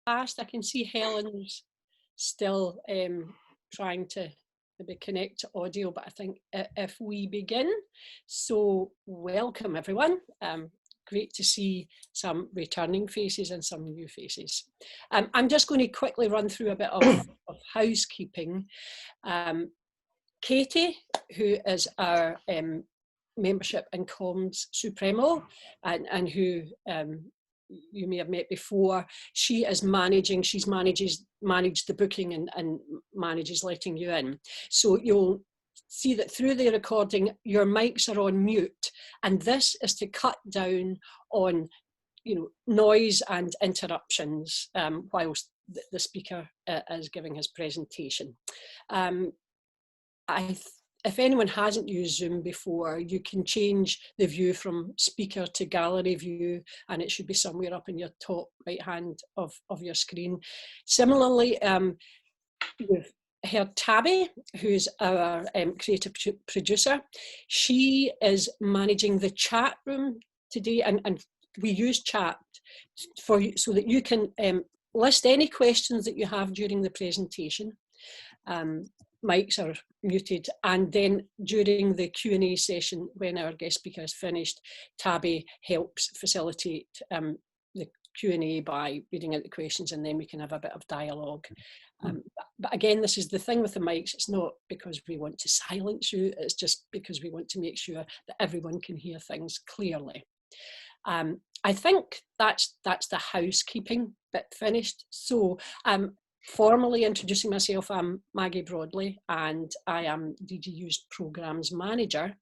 I can see Helen's still trying to maybe connect to audio, but I think if we begin. So welcome everyone. Great to see some returning faces and some new faces. I'm just going to quickly run through a bit of housekeeping. Katie, who is our membership and comms supremo, and who you may have met before, she's managed the booking and manages letting you in. So you'll see that through the recording, your mics are on mute, and this is to cut down on noise and interruptions whilst the speaker is giving his presentation. If anyone hasn't used Zoom before, you can change the view from speaker to gallery view, and it should be somewhere up in your top right hand of your screen. Similarly, we've heard Tabby, who's our creative producer. She is managing the chat room today, and we use chat so that you can list any questions that you have during the presentation. Mics are muted, and then during the Q&A session, when our guest speaker is finished, Tabby helps facilitate the Q&A by reading out the questions, and then we can have a bit of dialogue. But again, this is the thing with the mics, it's not because we want to silence you, it's just because we want to make sure that everyone can hear things clearly. I think that's the housekeeping bit finished. So formally introducing myself, I'm Maggie Broadley, and I am DGU's Programmes Manager.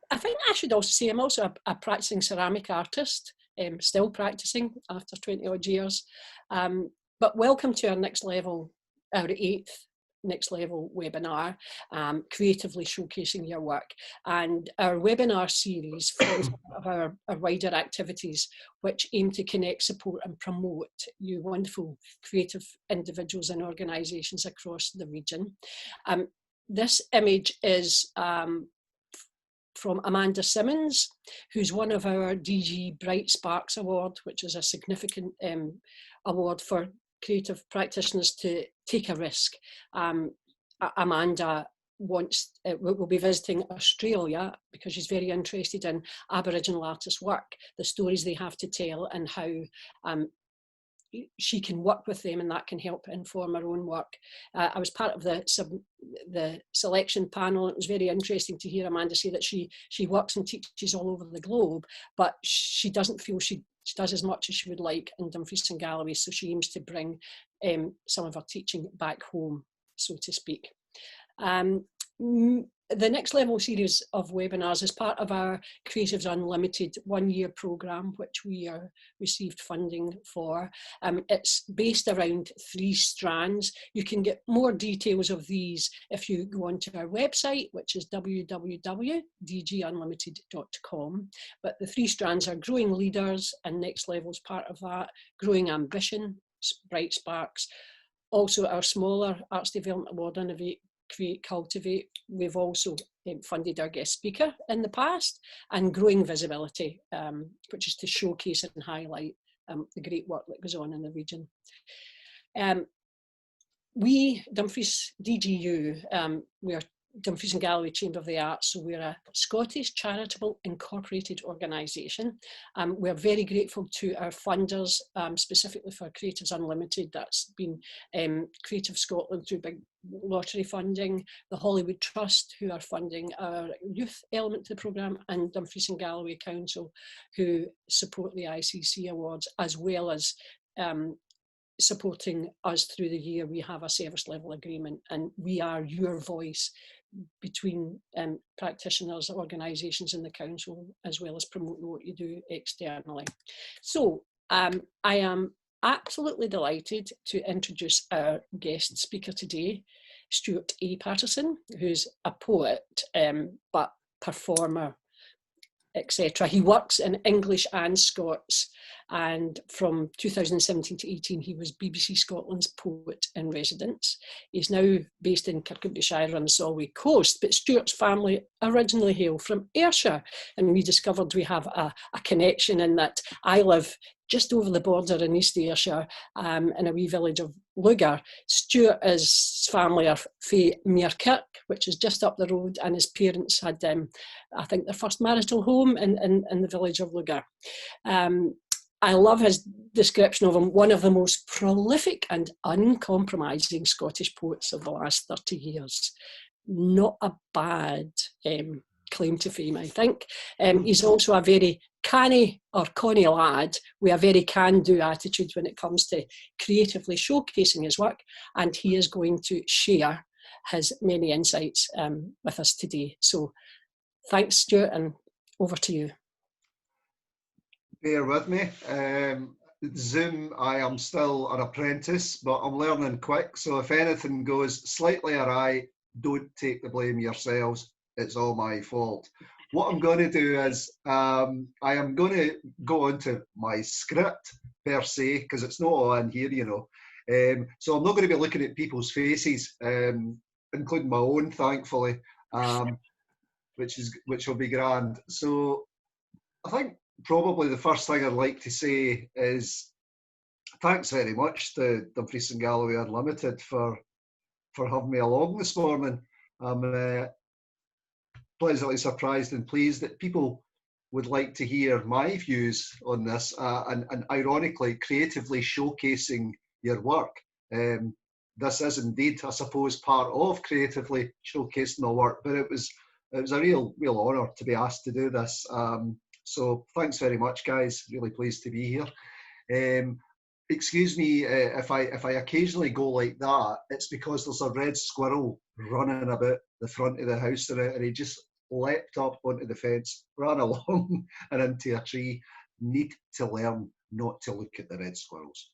I think I should also say I'm also a practicing ceramic artist, still practicing after 20 odd years. But welcome to our next level, our 8th Next Level webinar, creatively showcasing your work. And our webinar series forms part of our wider activities, which aim to connect, support and promote you wonderful creative individuals and organisations across the region. This image is from Amanda Simmons, who's one of our DG Bright Sparks Award, which is a significant award for creative practitioners to take a risk. Amanda will be visiting Australia because she's very interested in Aboriginal artists' work, the stories they have to tell, and how she can work with them, and that can help inform her own work. I was part of the selection panel. It was very interesting to hear Amanda say that she works and teaches all over the globe, but she doesn't feel she does as much as she would like in Dumfries and Galloway, so she aims to bring some of her teaching back home, so to speak. The Next Level series of webinars is part of our Creatives Unlimited one-year programme, which we received funding for. It's based around 3 strands. You can get more details of these if you go onto our website, which is www.dgunlimited.com. But the 3 strands are growing leaders, and Next Level is part of that, growing ambition, Bright Sparks, also our smaller Arts Development Award, Innovate, Create, Cultivate. We've also funded our guest speaker in the past, and growing visibility, which is to showcase and highlight the great work that goes on in the region. We, Dumfries DGU, we are Dumfries and Galloway Chamber of the Arts, so we're a Scottish charitable incorporated organisation. We're very grateful to our funders, specifically for Creatives Unlimited. That's been Creative Scotland through big lottery funding, the Hollywood Trust, who are funding our youth element to the programme, and Dumfries and Galloway Council, who support the ICC Awards, as well as supporting us through the year. We have a service level agreement, and we are your voice between practitioners, organisations in the council, as well as promoting what you do externally. So I am absolutely delighted to introduce our guest speaker today, Stuart A. Patterson, who's a poet, but performer, etc. He works in English and Scots, and from 2017 to 18 he was BBC Scotland's Poet in Residence. He's now based in Kirkcudbrightshire on the Solway coast, but Stuart's family originally hail from Ayrshire, and we discovered we have a connection in that I live just over the border in East Ayrshire, in a wee village of Lugar. Stuart, his family are fae Muirkirk, which is just up the road, and his parents had, I think, their first marital home in the village of Lugar. I love his description of him, one of the most prolific and uncompromising Scottish poets of the last 30 years. Not a bad claim to fame, I think. He's also a very canny or conny lad with a very can-do attitude when it comes to creatively showcasing his work, and he is going to share his many insights with us today. So thanks, Stuart, and over to you. Bear with me. Zoom, I am still an apprentice, but I'm learning quick. So if anything goes slightly awry, don't take the blame yourselves. It's all my fault. What I'm going to do is I am going to go into my script per se, because it's not all in here, you know. So I'm not going to be looking at people's faces, including my own, thankfully, which will be grand. So I think probably the first thing I'd like to say is thanks very much to Dumfries and Galloway Unlimited for having me along this morning. I'm pleasantly surprised and pleased that people would like to hear my views on this and ironically creatively showcasing your work. This is indeed, I suppose, part of creatively showcasing my work, but it was a real honour to be asked to do this. So thanks very much, guys. Really pleased to be here. Excuse me if I occasionally go like that. It's because there's a red squirrel running about the front of the house and he just leapt up onto the fence, ran along and into a tree. Need to learn not to look at the red squirrels.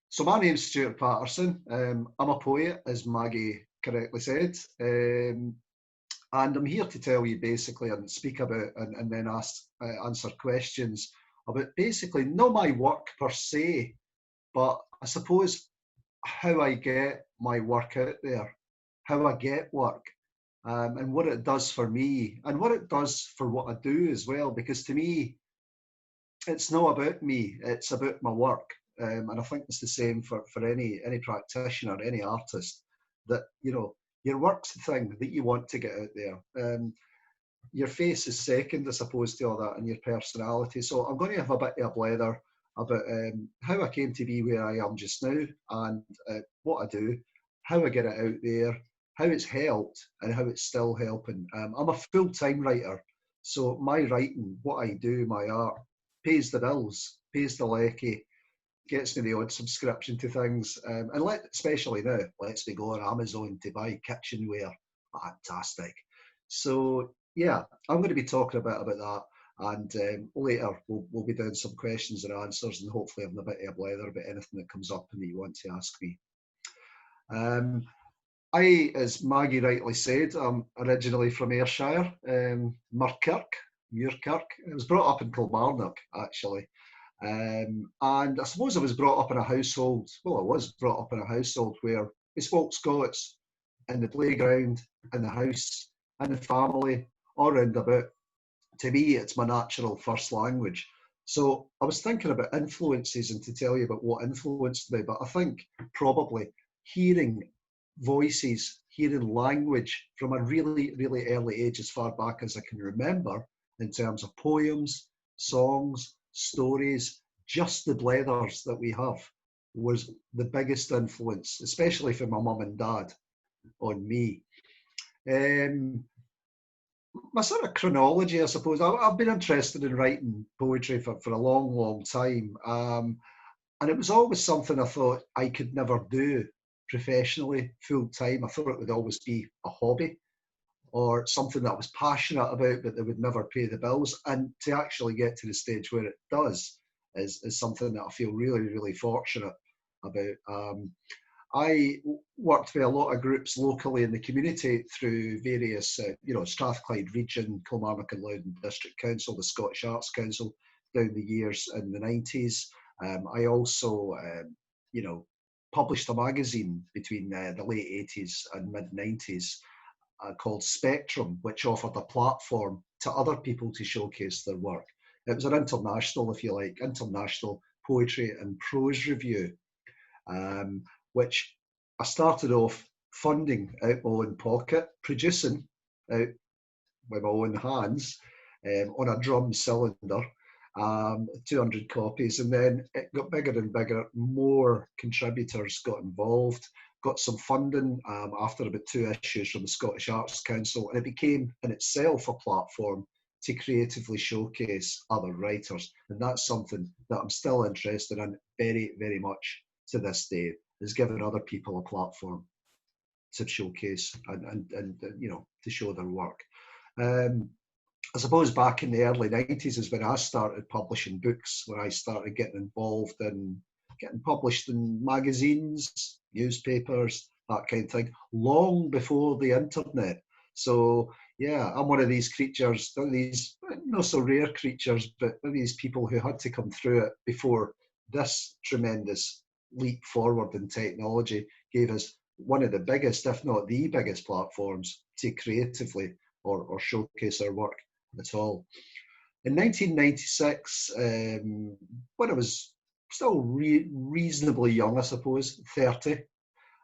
So my name's Stuart Patterson. I'm a poet, as Maggie correctly said. And I'm here to tell you basically and speak about and then answer questions about basically not my work per se, but I suppose how I get my work out there, how I get work, and what it does for me and what it does for what I do as well. Because to me, it's not about me, it's about my work. And I think it's the same for any practitioner, any artist, that, you know, your work's the thing that you want to get out there. Your face is second, I suppose, to all that, and your personality. So I'm going to have a bit of a blather about how I came to be where I am just now, and what I do, how I get it out there, how it's helped, and how it's still helping. I'm a full-time writer, so my writing, what I do, my art, pays the bills, pays the lecky, gets me the odd subscription to things, and especially now, lets me go on Amazon to buy kitchenware. Fantastic. So yeah, I'm going to be talking a bit about that, and later we'll be doing some questions and answers, and hopefully having a bit of a blather about anything that comes up and that you want to ask me. I, as Maggie rightly said, I'm originally from Ayrshire, Muirkirk. I was brought up in Kilmarnock, actually. And I suppose I was brought up in a household, well, I was brought up in a household where we spoke Scots in the playground, in the house, in the family, all round about. To me, it's my natural first language. So I was thinking about influences and to tell you about what influenced me, but I think probably hearing voices, hearing language from a really, really early age, as far back as I can remember, in terms of poems, songs, stories, just the blethers that we have, was the biggest influence, especially for my mum and dad, on me. My sort of chronology, I suppose, I've been interested in writing poetry for a long, long time. And it was always something I thought I could never do professionally, full time. I thought it would always be a hobby or something that I was passionate about, but that would never pay the bills. And to actually get to the stage where it does is something that I feel really, really fortunate about. I worked with a lot of groups locally in the community through various, Strathclyde Region, Kilmarnock and Loudoun District Council, the Scottish Arts Council, down the years in the 90s. I also, published a magazine between the late 80s and mid 90s called Spectrum, which offered a platform to other people to showcase their work. It was an international, if you like, international poetry and prose review, which I started off funding out my own pocket, producing out with my own hands on a drum cylinder, 200 copies, and then it got bigger and bigger. More contributors got involved, got some funding after about 2 issues from the Scottish Arts Council, and it became in itself a platform to creatively showcase other writers. And that's something that I'm still interested in very, very much to this day, is giving other people a platform to showcase and you know, to show their work. I suppose back in the early 90s is when I started publishing books, when I started getting involved in getting published in magazines, newspapers, that kind of thing, long before the internet. So yeah, I'm one of these creatures, these not so rare creatures, but one of these people who had to come through it before this tremendous leap forward in technology gave us one of the biggest, if not the biggest, platforms to creatively or showcase our work at all. In 1996, when I was still reasonably young, I suppose, 30,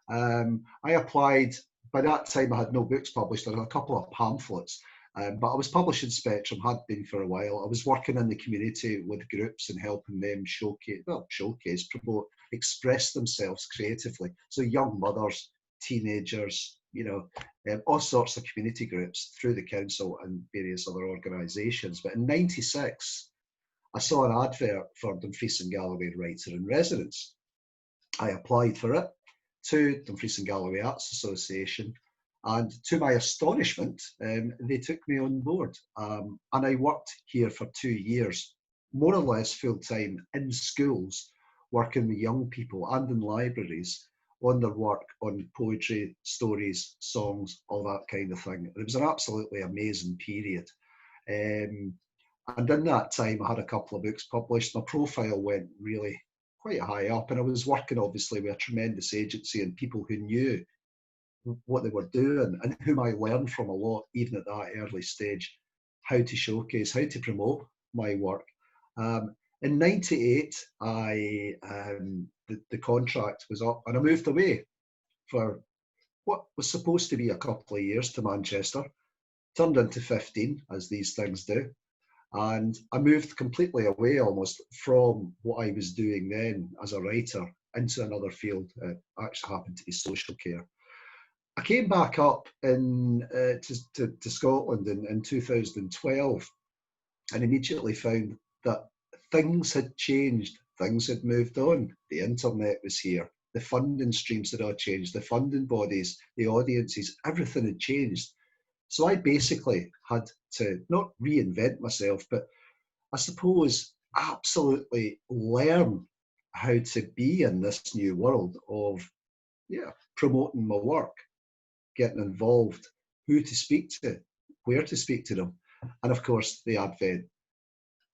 I applied. By that time, I had no books published. I had a couple of pamphlets, but I was publishing Spectrum, had been for a while. I was working in the community with groups and helping them showcase, promote, express themselves creatively. So young mothers, teenagers, you know, all sorts of community groups through the council and various other organisations. But in '96, I saw an advert for Dumfries and Galloway Writer in Residence. I applied for it to Dumfries and Galloway Arts Association, and to my astonishment, they took me on board. And I worked here for 2 years, more or less full-time in schools, working with young people and in libraries on their work on poetry, stories, songs, all that kind of thing. It was an absolutely amazing period. And in that time, I had a couple of books published. My profile went really quite high up, and I was working obviously with a tremendous agency and people who knew what they were doing and whom I learned from a lot, even at that early stage, how to showcase, how to promote my work. In '98, the contract was up and I moved away for what was supposed to be a couple of years to Manchester, turned into 15, as these things do. And I moved completely away almost from what I was doing then as a writer into another field. Actually happened to be social care. I came back up to Scotland in 2012 and immediately found that things had changed, things had moved on. The internet was here, the funding streams had all changed, the funding bodies, the audiences, everything had changed. So I basically had to not reinvent myself, but I suppose absolutely learn how to be in this new world of promoting my work, getting involved, who to speak to, where to speak to them, and of course the advent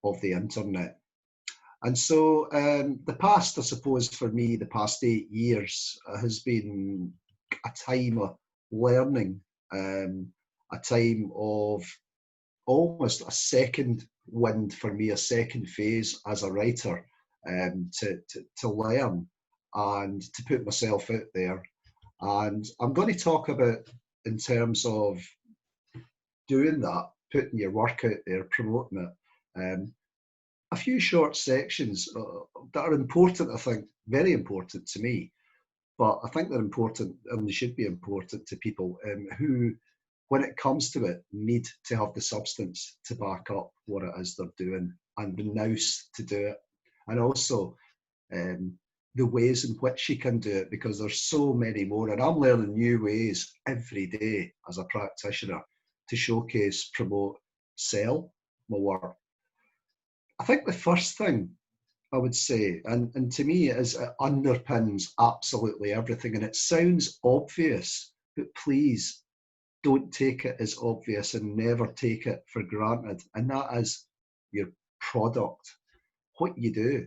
of the internet. And so the past, I suppose for me, the past 8 years has been a time of learning, a time of almost a second wind for me, a second phase as a writer, to learn and to put myself out there. And I'm going to talk about, in terms of doing that, putting your work out there, promoting it, a few short sections that are important, I think, very important to me, but I think they're important and they should be important to people who, when it comes to it, need to have the substance to back up what it is they're doing and the nous to do it. And also the ways in which you can do it, because there's so many more. And I'm learning new ways every day as a practitioner to showcase, promote, sell my work. I think the first thing I would say, and to me it underpins absolutely everything, and it sounds obvious, but please don't take it as obvious and never take it for granted. And that is your product, what you do,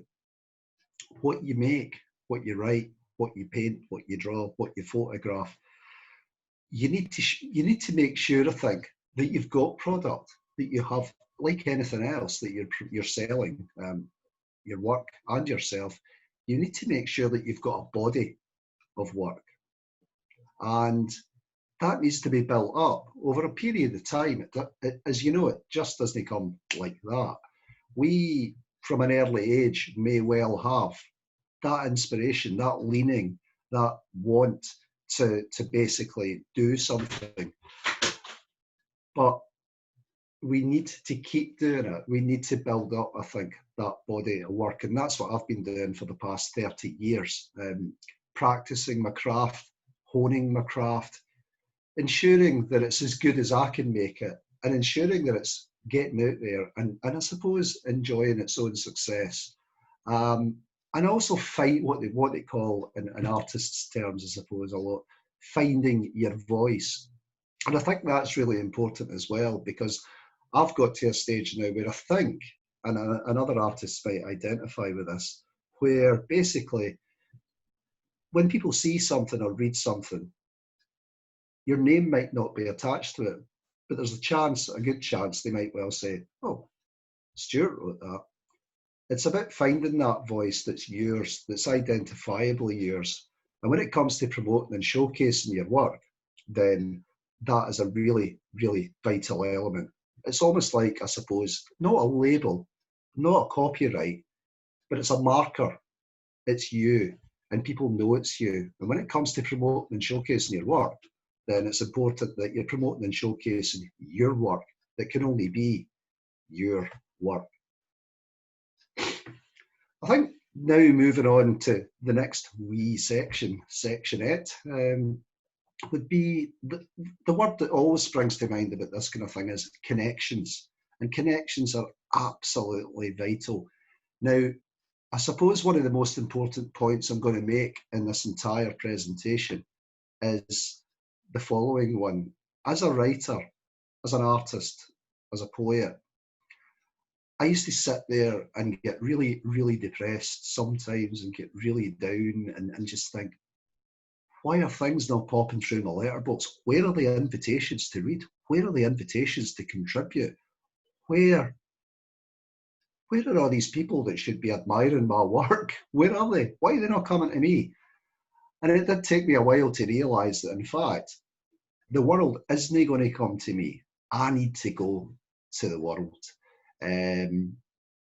what you make, what you write, what you paint, what you draw, what you photograph. You need to make sure, I think, that you've got product, that you have like anything else that you're selling, your work and yourself, you need to make sure that you've got a body of work. And that needs to be built up over a period of time. As you know, it just doesn't come like that. We, from an early age, may well have that inspiration, that leaning, that want to basically do something. But we need to keep doing it. We need to build up, I think, that body of work. And that's what I've been doing for the past 30 years, practicing my craft, honing my craft, ensuring that it's as good as I can make it, and ensuring that it's getting out there and I suppose enjoying its own success. And also find what they call in artists' terms, I suppose, a lot, finding your voice. And I think that's really important as well, because I've got to a stage now where I think, and other artists might identify with this, where basically when people see something or read something, your name might not be attached to it, but there's a good chance they might well say, oh, Stuart wrote that. It's about finding that voice that's yours, that's identifiably yours. And when it comes to promoting and showcasing your work, then that is a really, really vital element. It's almost like, I suppose, not a label, not a copyright, but it's a marker. It's you, and people know it's you. And when it comes to promoting and showcasing your work, then it's important that you're promoting and showcasing your work that can only be your work. I think now moving on to the next wee sectionette, would be the word that always springs to mind about this kind of thing is connections. And connections are absolutely vital. Now, I suppose one of the most important points I'm going to make in this entire presentation is the following one. As a writer, as an artist, as a poet, I used to sit there and get really, really depressed sometimes and get really down and just think, why are things not popping through my letterbox? Where are the invitations to read? Where are the invitations to contribute? Where are all these people that should be admiring my work? Where are they? Why are they not coming to me? And it did take me a while to realise that, in fact, the world isn't going to come to me. I need to go to the world. I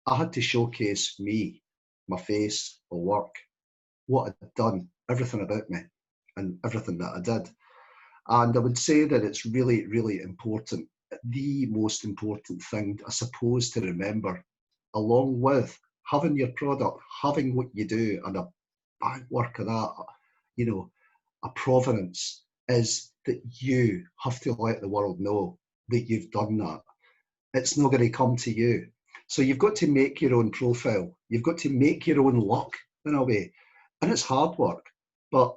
had to showcase me, my face, my work, what I'd done, everything about me and everything that I did. And I would say that it's really, really important. The most important thing, I suppose, to remember, along with having your product, having what you do, and a backwork of that, a provenance, is that you have to let the world know that you've done that. It's not going to come to you. So you've got to make your own profile. You've got to make your own luck in a way. And it's hard work, but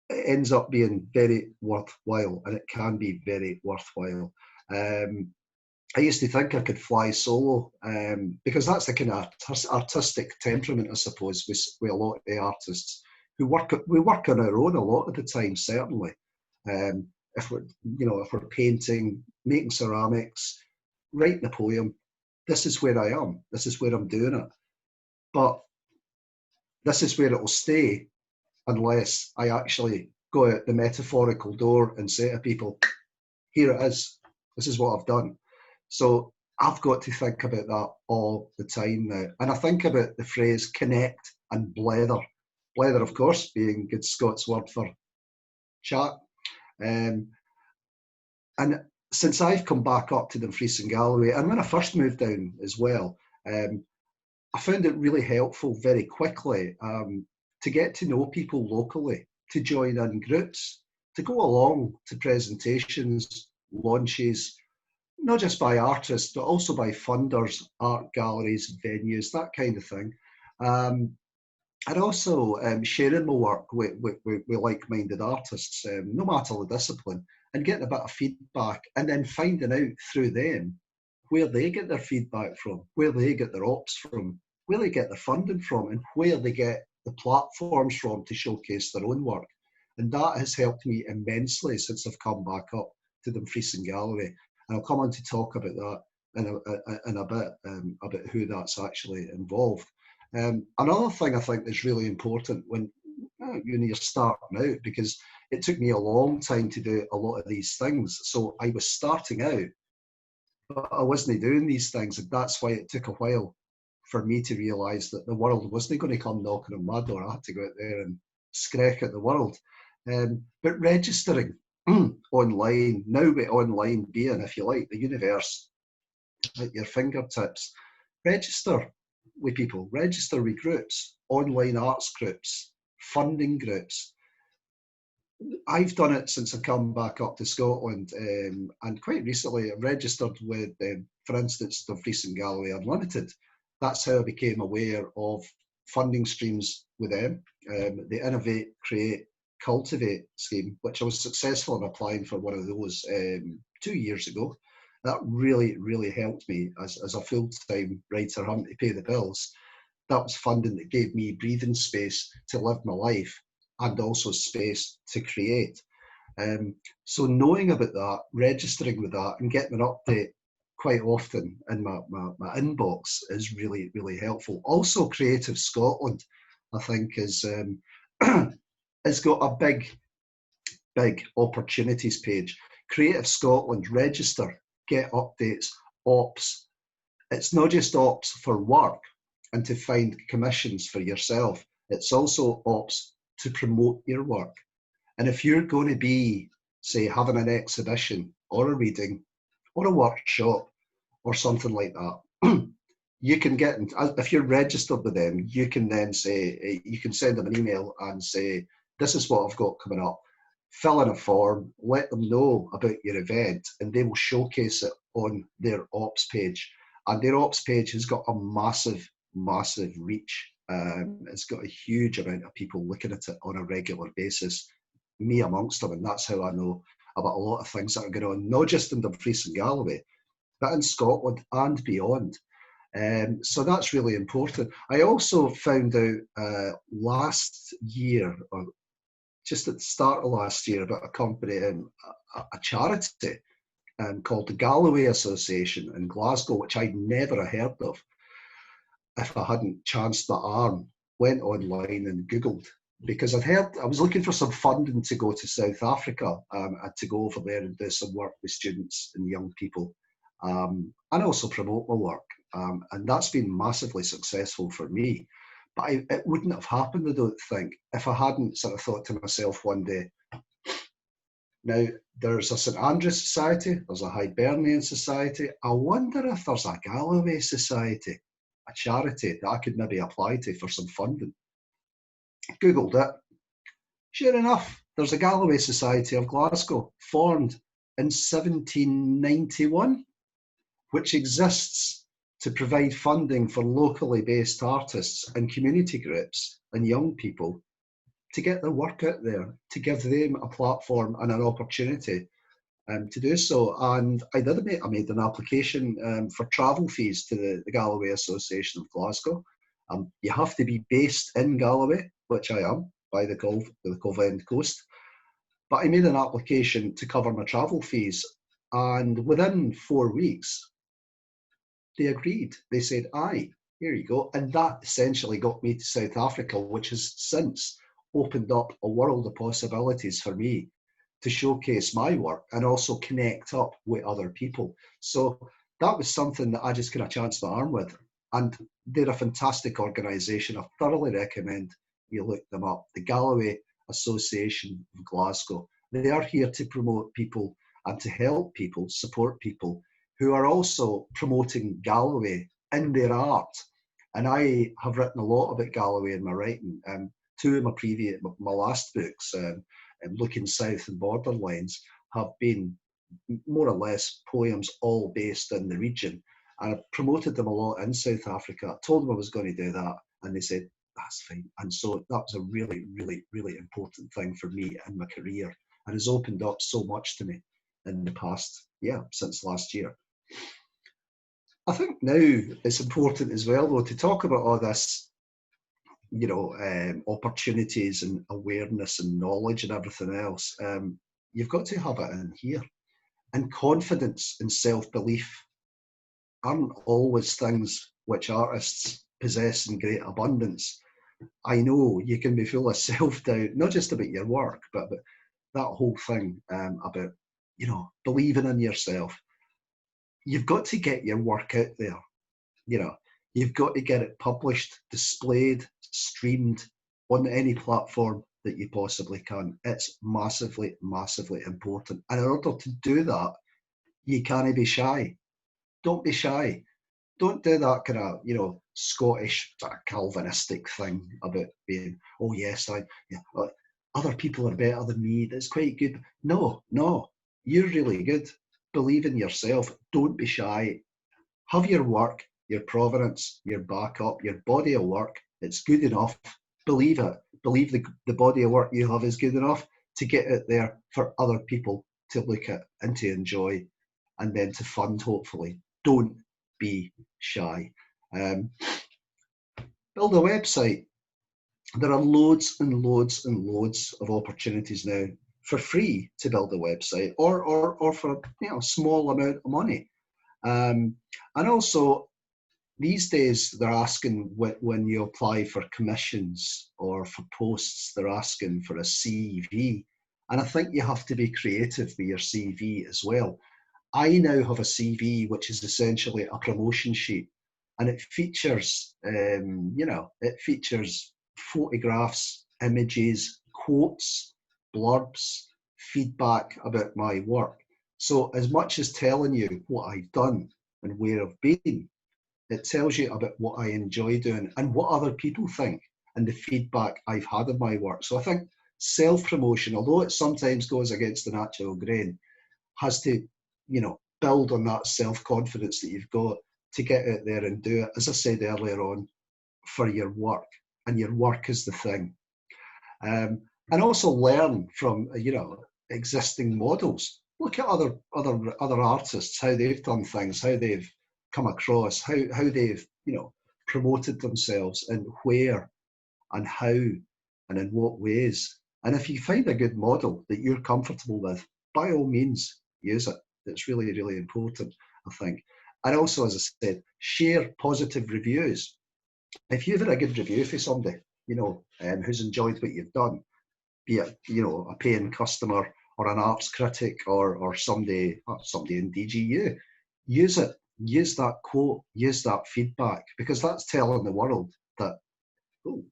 it ends up being very worthwhile, and it can be very worthwhile. I used to think I could fly solo because that's the kind of artistic temperament, I suppose, with a lot of the artists who we work on our own a lot of the time, certainly. If we're painting, making ceramics, writing a poem, this is where I am. This is where I'm doing it. But this is where it will stay unless I actually go out the metaphorical door and say to people, here it is. This is what I've done. So I've got to think about that all the time now. And I think about the phrase connect and blether. Blether, of course, being good Scots word for chat. And since I've come back up to Dumfries and Galloway, and when I first moved down as well, I found it really helpful very quickly to get to know people locally, to join in groups, to go along to presentations, launches, not just by artists, but also by funders, art galleries, venues, that kind of thing. And also sharing my work with like-minded artists, no matter the discipline, and getting a bit of feedback, and then finding out through them where they get their feedback from, where they get their ops from, where they get their funding from, and where they get the platforms from to showcase their own work. And that has helped me immensely since I've come back up to Dumfries and Galloway. And I'll come on to talk about that in a bit about who that's actually involved. Another thing I think is really important when you're starting out, because it took me a long time to do a lot of these things. So I was starting out, but I wasn't doing these things, and that's why it took a while for me to realise that the world wasn't going to come knocking on my door. I had to go out there and scrack at the world. But registering online, now with online being, if you like, the universe at your fingertips, register with people, register with groups, online arts groups, funding groups. I've done it since I come back up to Scotland, and quite recently I registered with, for instance, Dumfries and Galloway Unlimited. That's how I became aware of funding streams with them, the Innovate, Create, Cultivate scheme, which I was successful in applying for one of those 2 years ago. That really, really helped me as a full-time writer having to pay the bills. That was funding that gave me breathing space to live my life and also space to create. So knowing about that, registering with that, and getting an update quite often in my inbox is really, really helpful. Also, Creative Scotland, I think, is has got a big opportunities page. Creative Scotland, register, get updates, ops. It's not just ops for work and to find commissions for yourself. It's also ops to promote your work. And if you're going to be, say, having an exhibition or a reading or a workshop or something like that, you can get, if you're registered with them, you can then say, you can send them an email and say, this is what I've got coming up. Fill in a form, let them know about your event, and they will showcase it on their ops page. And their ops page has got a massive reach. It's got a huge amount of people looking at it on a regular basis, me amongst them, and that's how I know about a lot of things that are going on, not just in Dumfries and Galloway, but in Scotland and beyond. So that's really important. I also found out last year, or just at the start of last year, about a company, a charity called the Galloway Association in Glasgow, which I'd never heard of if I hadn't chanced my arm, went online and Googled, because I was looking for some funding to go to South Africa, to go over there and do some work with students and young people, and also promote my work. And that's been massively successful for me. But it wouldn't have happened, I don't think, if I hadn't sort of thought to myself one day, now there's a St Andrews Society, there's a Hibernian Society, I wonder if there's a Galloway Society, a charity that I could maybe apply to for some funding. Googled it. Sure enough, there's a Galloway Society of Glasgow, formed in 1791, which exists to provide funding for locally based artists and community groups and young people to get their work out there, to give them a platform and an opportunity to do so. And I made an application for travel fees to the Galloway Association of Glasgow. You have to be based in Galloway, which I am, by the Cove End coast. But I made an application to cover my travel fees, and within 4 weeks, they agreed. They said, aye, here you go. And that essentially got me to South Africa, which has since opened up a world of possibilities for me to showcase my work and also connect up with other people. So that was something that I just kind of chanced my arm with. And they're a fantastic organisation. I thoroughly recommend you look them up. The Galloway Association of Glasgow. They are here to promote people and to help people, support people who are also promoting Galloway in their art. And I have written a lot about Galloway in my writing. Two of my last books, Looking South and Borderlines, have been more or less poems all based in the region. And I promoted them a lot in South Africa. I told them I was going to do that, and they said, that's fine. And so that was a really, really, really important thing for me in my career, and has opened up so much to me in the past, since last year. I think now it's important as well, though, to talk about all this, opportunities and awareness and knowledge and everything else. You've got to have it in here. And confidence and self-belief aren't always things which artists possess in great abundance. I know you can be full of self-doubt, not just about your work, but about that whole thing about, you know, believing in yourself. You've got to get your work out there. You know, you've got to get it published, displayed, streamed on any platform that you possibly can. It's massively, massively important. And in order to do that, you can't be shy. Don't be shy. Don't do that kind of, you know, Scottish sort of Calvinistic thing about being, oh yes, other people are better than me. That's quite good. No, you're really good. Believe in yourself. Don't be shy. Have your work, your provenance, your backup, your body of work. It's good enough. Believe it. Believe the body of work you have is good enough to get it there for other people to look at and to enjoy and then to fund, hopefully. Don't be shy. Build a website. There are loads and loads and loads of opportunities now for free to build a website or for, you know, a small amount of money. And also, these days they're asking when you apply for commissions or for posts, they're asking for a CV. And I think you have to be creative with your CV as well. I now have a CV which is essentially a promotion sheet, and it features, you know, it features photographs, images, quotes, blurbs, feedback about my work. So as much as telling you what I've done and where I've been, it tells you about what I enjoy doing and what other people think and the feedback I've had of my work. So I think self-promotion, although it sometimes goes against the natural grain, has to, you know, build on that self-confidence that you've got to get out there and do it, as I said earlier on, for your work. And your work is the thing. And also learn from, you know, existing models. Look at other artists, how they've done things, how they've come across, how they've, you know, promoted themselves and where and how and in what ways. And if you find a good model that you're comfortable with, by all means, use it. It's really, really important, I think. And also, as I said, share positive reviews. If you've had a good review for somebody, you know, who's enjoyed what you've done, be it, you know, a paying customer or an arts critic or somebody in DGU, use it. Use that quote, use that feedback, because that's telling the world that, oh,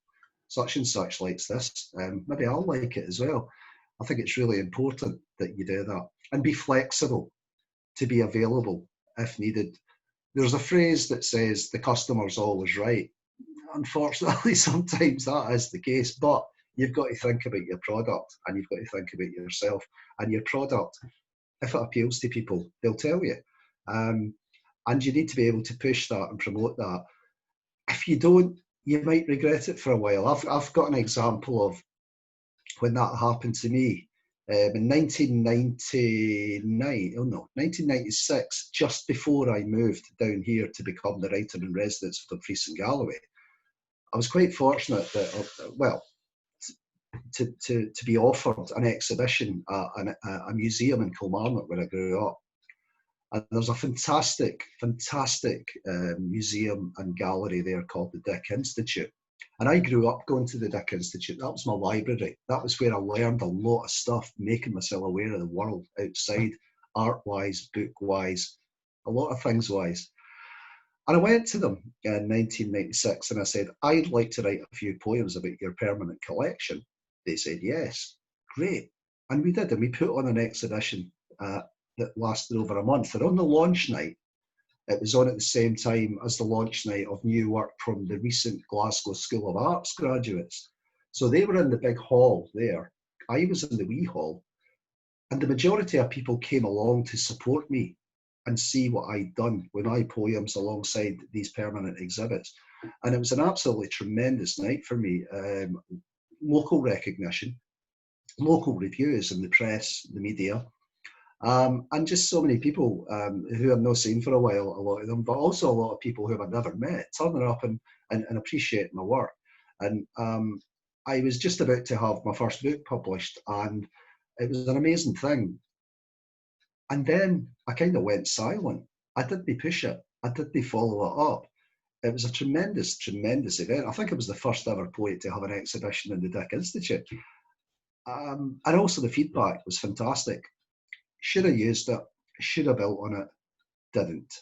such and such likes this. Maybe I'll like it as well. I think it's really important that you do that and be flexible to be available if needed. There's a phrase that says the customer's always right. Unfortunately, sometimes that is the case, but you've got to think about your product and you've got to think about yourself and your product. If it appeals to people, they'll tell you. And you need to be able to push that and promote that. If you don't, you might regret it for a while. I've got an example of when that happened to me in 1996, just before I moved down here to become the writer in residence for Dumfries and Galloway. I was quite fortunate that, well, to be offered an exhibition at a museum in Kilmarnock where I grew up. And there's a fantastic museum and gallery there called the Dick Institute. And I grew up going to the Dick Institute. That was my library. That was where I learned a lot of stuff, making myself aware of the world outside, art-wise, book-wise, a lot of things-wise. And I went to them in 1996 and I said, I'd like to write a few poems about your permanent collection. They said, yes, great. And we did, and we put on an exhibition that lasted over a month. And on the launch night, it was on at the same time as the launch night of new work from the recent Glasgow School of Arts graduates. So they were in the big hall there. I was in the wee hall. And the majority of people came along to support me and see what I'd done with my poems alongside these permanent exhibits. And it was an absolutely tremendous night for me. Local recognition, local reviews in the press, the media, and just so many people who I've not seen for a while, a lot of them, but also a lot of people who I've never met, turning up and appreciate my work. And I was just about to have my first book published, and it was an amazing thing. And then I kind of went silent. I didn't push it. I didn't follow it up. It was a tremendous, tremendous event. I think it was the first ever poet to have an exhibition in the Dick Institute. And also the feedback was fantastic. Should have used it, should have built on it, didn't.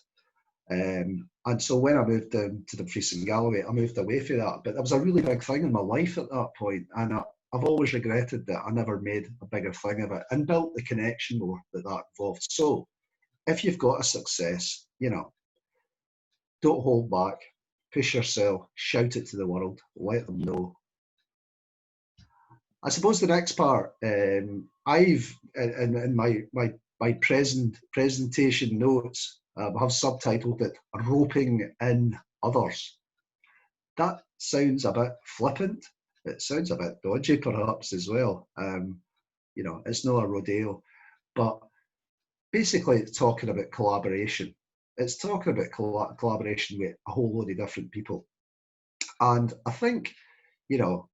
And so when I moved to the Priest and Galloway, I moved away from that. But that was a really big thing in my life at that point, and I've always regretted that I never made a bigger thing of it and built the connection more that involved. So if you've got a success, you know, don't hold back, push yourself, shout it to the world, let them know. I suppose the next part, I've in my presentation notes, have subtitled it "Roping in Others." That sounds a bit flippant. It sounds a bit dodgy, perhaps, as well. You know, it's not a rodeo, but basically, it's talking about collaboration. It's talking about collaboration with a whole load of different people, and I think, you know,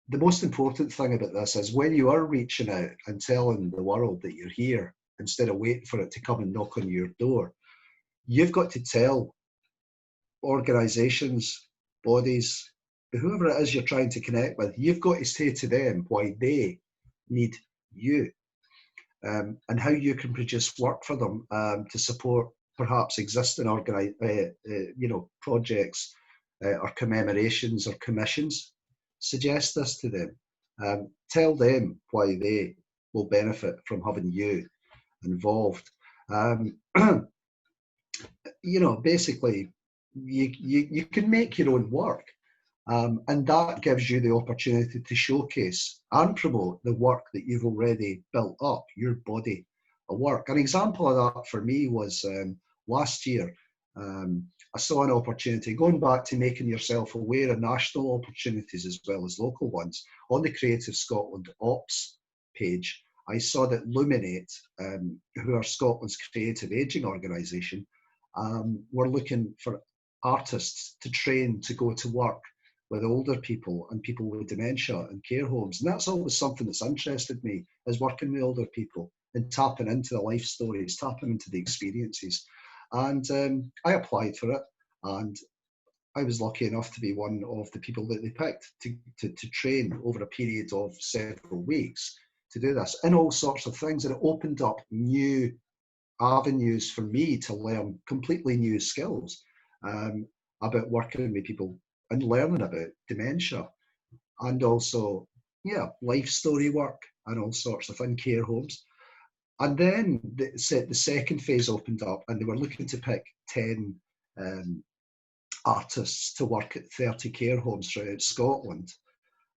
the most important thing about this is when you are reaching out and telling the world that you're here, instead of waiting for it to come and knock on your door, you've got to tell organisations, bodies, whoever it is you're trying to connect with, you've got to say to them why they need you, and how you can produce work for them, to support perhaps existing projects, or commemorations or commissions. Suggest this to them. Tell them why they will benefit from having you involved. You know, basically, you can make your own work, and that gives you the opportunity to showcase and promote the work that you've already built up, your body of work. An example of that for me was last year. I saw an opportunity, going back to making yourself aware of national opportunities as well as local ones. On the Creative Scotland Ops page, I saw that Luminate, who are Scotland's creative ageing organisation, were looking for artists to train to go to work with older people and people with dementia and care homes. And that's always something that's interested me, is working with older people and tapping into the life stories, tapping into the experiences. And I applied for it, and I was lucky enough to be one of the people that they picked to train over a period of several weeks to do this in all sorts of things. And it opened up new avenues for me to learn completely new skills, about working with people and learning about dementia, and also, yeah, life story work and all sorts of things, care homes. And then the second phase opened up, and they were looking to pick 10 artists to work at 30 care homes throughout Scotland,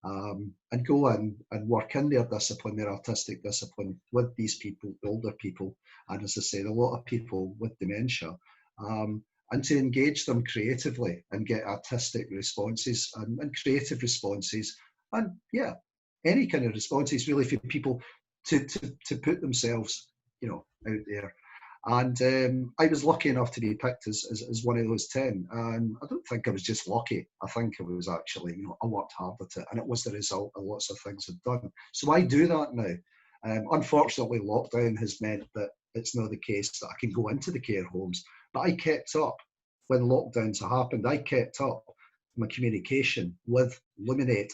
and go in and work in their discipline, their artistic discipline, with these people, older people, and as I said, a lot of people with dementia, and to engage them creatively and get artistic responses and creative responses, and yeah, any kind of responses really for people to put themselves, you know, out there. And I was lucky enough to be picked as one of those 10. And I don't think I was just lucky. I think it was actually, you know, I worked hard at it, and it was the result of lots of things I've done. So I do that now. Unfortunately, lockdown has meant that it's not the case that I can go into the care homes, but I kept up when lockdowns happened. I kept up my communication with Luminate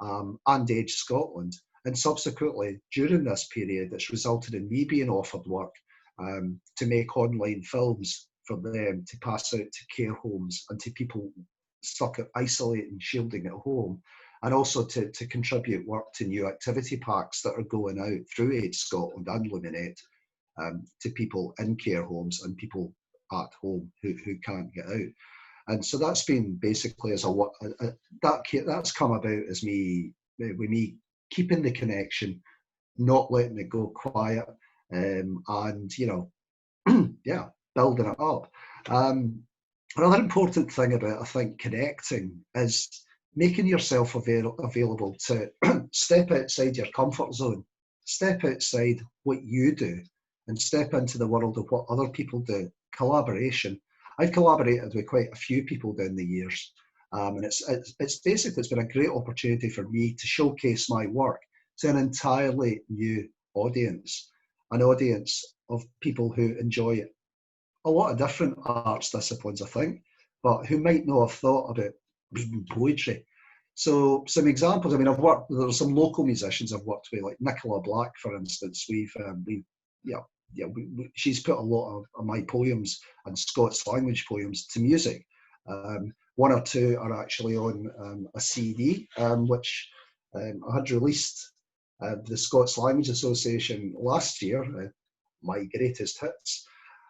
and Age Scotland. And subsequently, during this period, it's resulted in me being offered work to make online films for them to pass out to care homes and to people stuck at isolating, shielding at home, and also to contribute work to new activity packs that are going out through Age Scotland and Luminate, to people in care homes and people at home who can't get out. And so that's been basically that's come about as me keeping the connection, not letting it go quiet, and you know, yeah, building it up. Another important thing about, I think, connecting is making yourself available to step outside your comfort zone, step outside what you do, and step into the world of what other people do. Collaboration. I've collaborated with quite a few people down the years, and it's basically, it's been a great opportunity for me to showcase my work to an entirely new audience, an audience of people who enjoy a lot of different arts disciplines, I think, but who might not have thought about reading poetry. So some examples, I mean, there are some local musicians I've worked with, like Nicola Black, for instance. She's put a lot of my poems and Scots language poems to music. One or two are actually on a CD, which I had released the Scots Language Association last year, My Greatest Hits.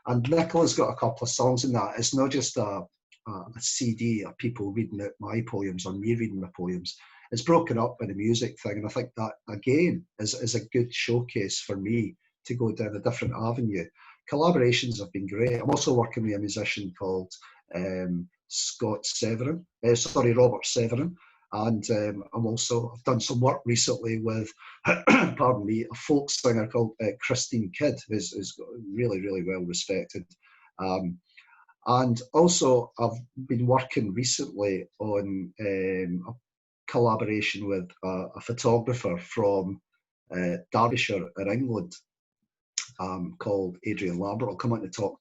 And Nicola's got a couple of songs in that. It's not just a CD of people reading out my poems or me reading my poems. It's broken up in a music thing. And I think that, again, is a good showcase for me to go down a different avenue. Collaborations have been great. I'm also working with a musician called Robert Severin. And I've done some work recently with, pardon me, a folk singer called Christine Kidd, who's really, really well respected. And also I've been working recently on a collaboration with a photographer from Derbyshire in England, called Adrian Lambert. I'll come on to talk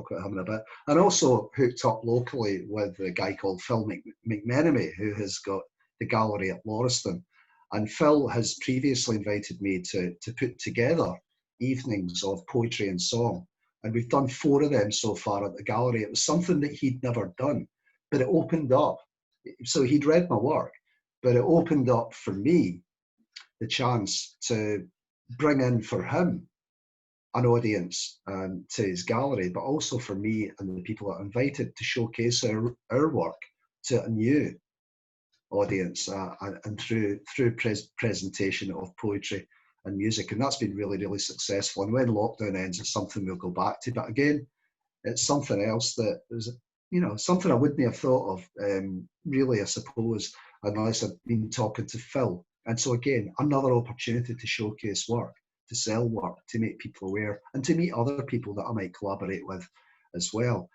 about him in a bit. And also hooked up locally with a guy called Phil McMenemy, who has got the gallery at Lauriston. And Phil has previously invited me to put together evenings of poetry and song. And we've done 4 of them so far at the gallery. It was something that he'd never done, but it opened up. So he'd read my work, but it opened up for me the chance to bring in for him an audience to his gallery, but also for me and the people that I invited to showcase our work to a new audience and through presentation of poetry and music. And that's been really, really successful. And when lockdown ends, it's something we'll go back to. But again, it's something else that is, something I wouldn't have thought of, really, I suppose, unless I'd been talking to Phil. And so again, another opportunity to showcase work, to sell work, to make people aware, and to meet other people that I might collaborate with as well.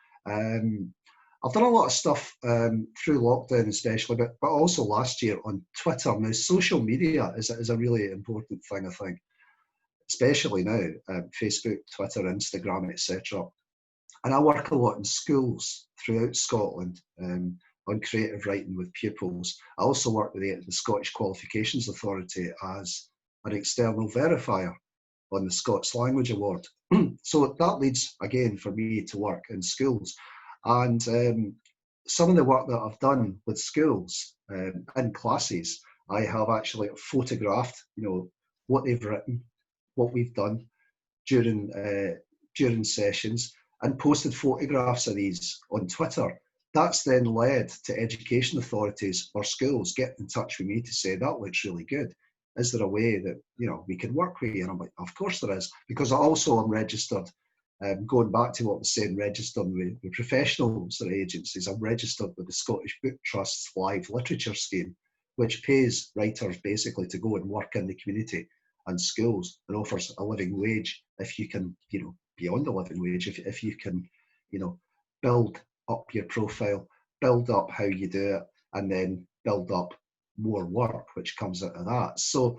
I've done a lot of stuff through lockdown especially, but also last year on Twitter. Now, social media is a really important thing, I think, especially now, Facebook, Twitter, Instagram, etc. And I work a lot in schools throughout Scotland on creative writing with pupils. I also work with the Scottish Qualifications Authority as an external verifier on the Scots Language Award. So that leads, again, for me to work in schools. And some of the work that I've done with schools in classes, I have actually photographed, what they've written, what we've done during sessions, and posted photographs of these on Twitter. That's then led to education authorities or schools getting in touch with me to say, that looks really good. Is there a way that we can work with you? And I'm like, of course there is, because I also am registered. Going back to what I was saying, registered with professional sort of agencies, I'm registered with the Scottish Book Trust's Live Literature Scheme, which pays writers basically to go and work in the community and schools, and offers a living wage if you can, beyond a living wage, if you can, build up your profile, build up how you do it, and then build up more work, which comes out of that. So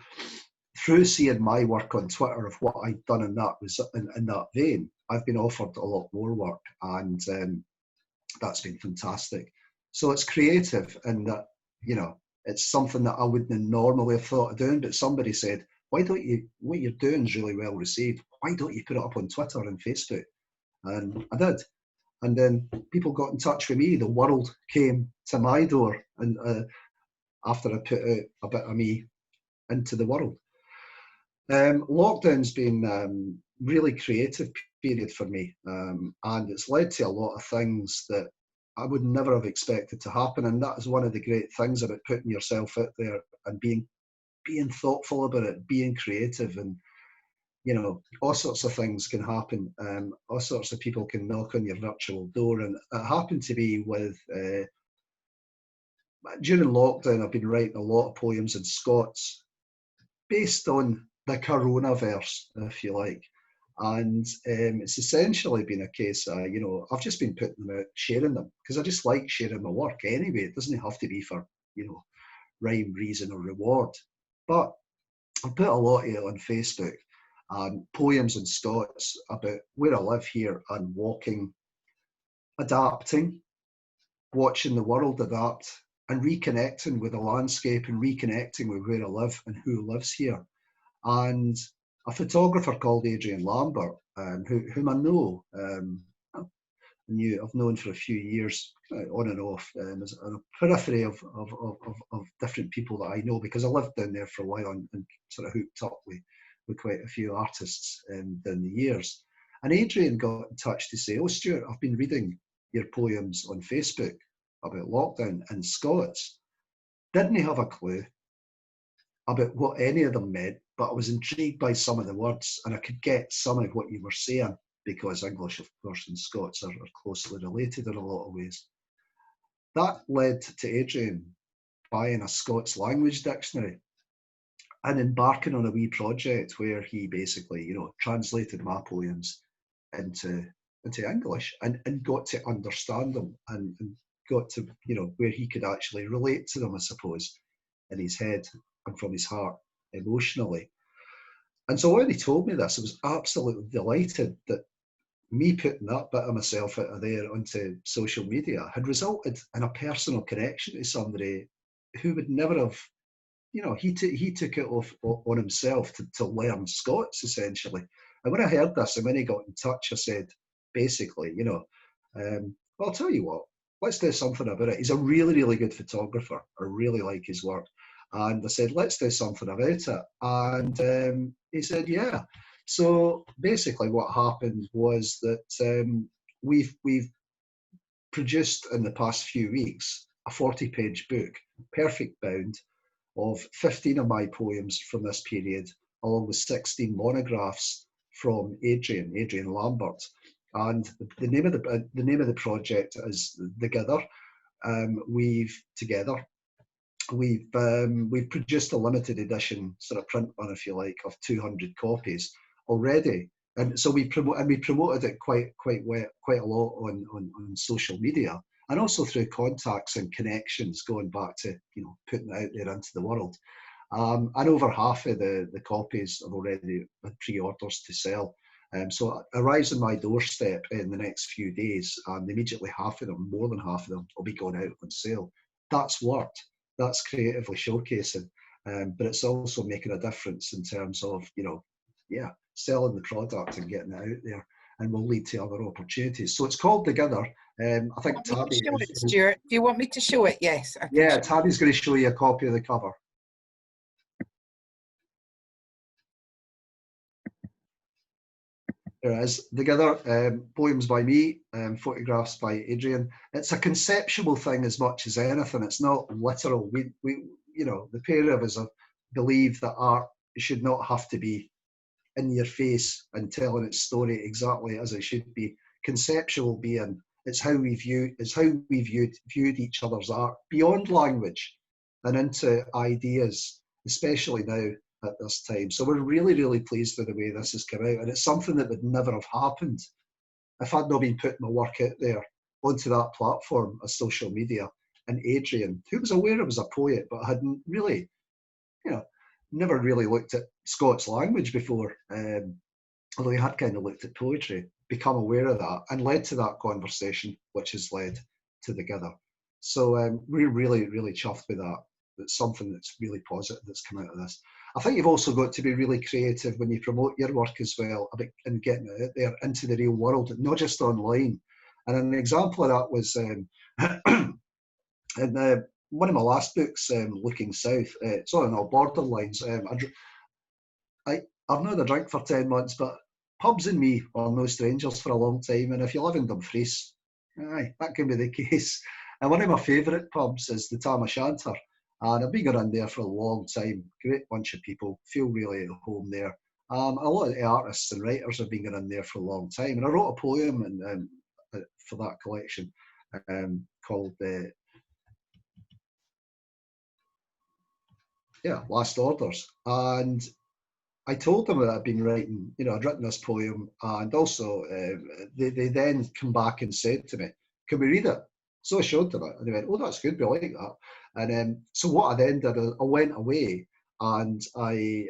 through seeing my work on Twitter of what I'd done in that vein, I've been offered a lot more work, and that's been fantastic. So it's creative, and that, it's something that I wouldn't normally have thought of doing, but somebody said, why don't you, what you're doing is really well received, why don't you put it up on Twitter and Facebook? And I did. And then people got in touch with me, the world came to my door, and after I put out a bit of me into the world. Lockdown's been really creative period for me, and it's led to a lot of things that I would never have expected to happen. And that is one of the great things about putting yourself out there and being thoughtful about it, being creative, and all sorts of things can happen. All sorts of people can knock on your virtual door, and it happened to be with during lockdown. I've been writing a lot of poems in Scots based on the coronavirus, if you like. And it's essentially been a case of, I've just been putting them out, sharing them, because I just like sharing my work anyway. It doesn't have to be for, rhyme, reason, or reward. But I put a lot of it on Facebook, and poems in Scots about where I live here and walking adapting, watching the world adapt, and reconnecting with the landscape and reconnecting with where I live and who lives here. And a photographer called Adrian Lambert, whom I know, I've known for a few years, on and off, as a periphery of different people that I know, because I lived down there for a while and sort of hooked up with quite a few artists down the years. And Adrian got in touch to say, "Oh, Stuart, I've been reading your poems on Facebook about lockdown in Scots. Didn't have a clue about what any of them meant, but I was intrigued by some of the words, and I could get some of what you were saying, because English, of course, and Scots are closely related in a lot of ways." That led to Adrian buying a Scots language dictionary and embarking on a wee project where he basically, translated my poems into English and got to understand them and got to, where he could actually relate to them, I suppose, in his head and from his heart emotionally. And so when he told me this, I was absolutely delighted that me putting that bit of myself out of there onto social media had resulted in a personal connection to somebody who would never have, he took it on himself to learn Scots, essentially. And when I heard this and when he got in touch, I said, basically, well, I'll tell you what, let's do something about it. He's a really, really good photographer. I really like his work. And I said, let's do something about it. And he said, yeah. So basically what happened was that we've produced in the past few weeks a 40-page book, perfect bound, of 15 of my poems from this period, along with 16 monographs from Adrian Lambert. And the name of the project is Together. We've produced a limited edition sort of print run, if you like, of 200 copies already. And so we promoted it quite a lot on social media, and also through contacts and connections going back to, putting it out there into the world. And over half of the copies have already had pre-orders to sell. So it arrives on my doorstep in the next few days, and immediately more than half of them, will be going out on sale. That's worked. That's creatively showcasing. But it's also making a difference in terms of, selling the product and getting it out there, and will lead to other opportunities. So it's called Together. I think Tabby. Stuart, do you want me to show it? Yes. Yeah, Tabby's going to show you a copy of the cover. There it is. Together, poems by me, photographs by Adrian. It's a conceptual thing as much as anything. It's not literal. We the pair of us believe that art should not have to be in your face and telling its story exactly as it should be. Conceptual being, it's how we viewed each other's art beyond language and into ideas, especially now at this time. So we're really, really pleased with the way this has come out, and it's something that would never have happened if I'd not been putting my work out there onto that platform of social media. And Adrian, who was aware I was a poet, but hadn't really, never really looked at Scots language before, although he had kind of looked at poetry, become aware of that, and led to that conversation, which has led to Together. So we're really, really chuffed with that. It's something that's really positive that's come out of this. I think you've also got to be really creative when you promote your work as well, and getting it out there into the real world, not just online. And an example of that was in one of my last books, Looking South. It's on all borderlines. I've not had a drink for 10 months, but pubs and me are no strangers for a long time. And if you live in Dumfries, that can be the case. And one of my favourite pubs is the Tam O'Shanter. And I've been going in there for a long time. Great bunch of people, feel really at home there. A lot of the artists and writers have been going in there for a long time. And I wrote a poem for that collection called Last Orders. And I told them that I'd been writing, I'd written this poem, and also they then come back and said to me, "Can we read it?" So I showed them it, and they went, "Oh, that's good, we like that." And so what I then did, I went away and I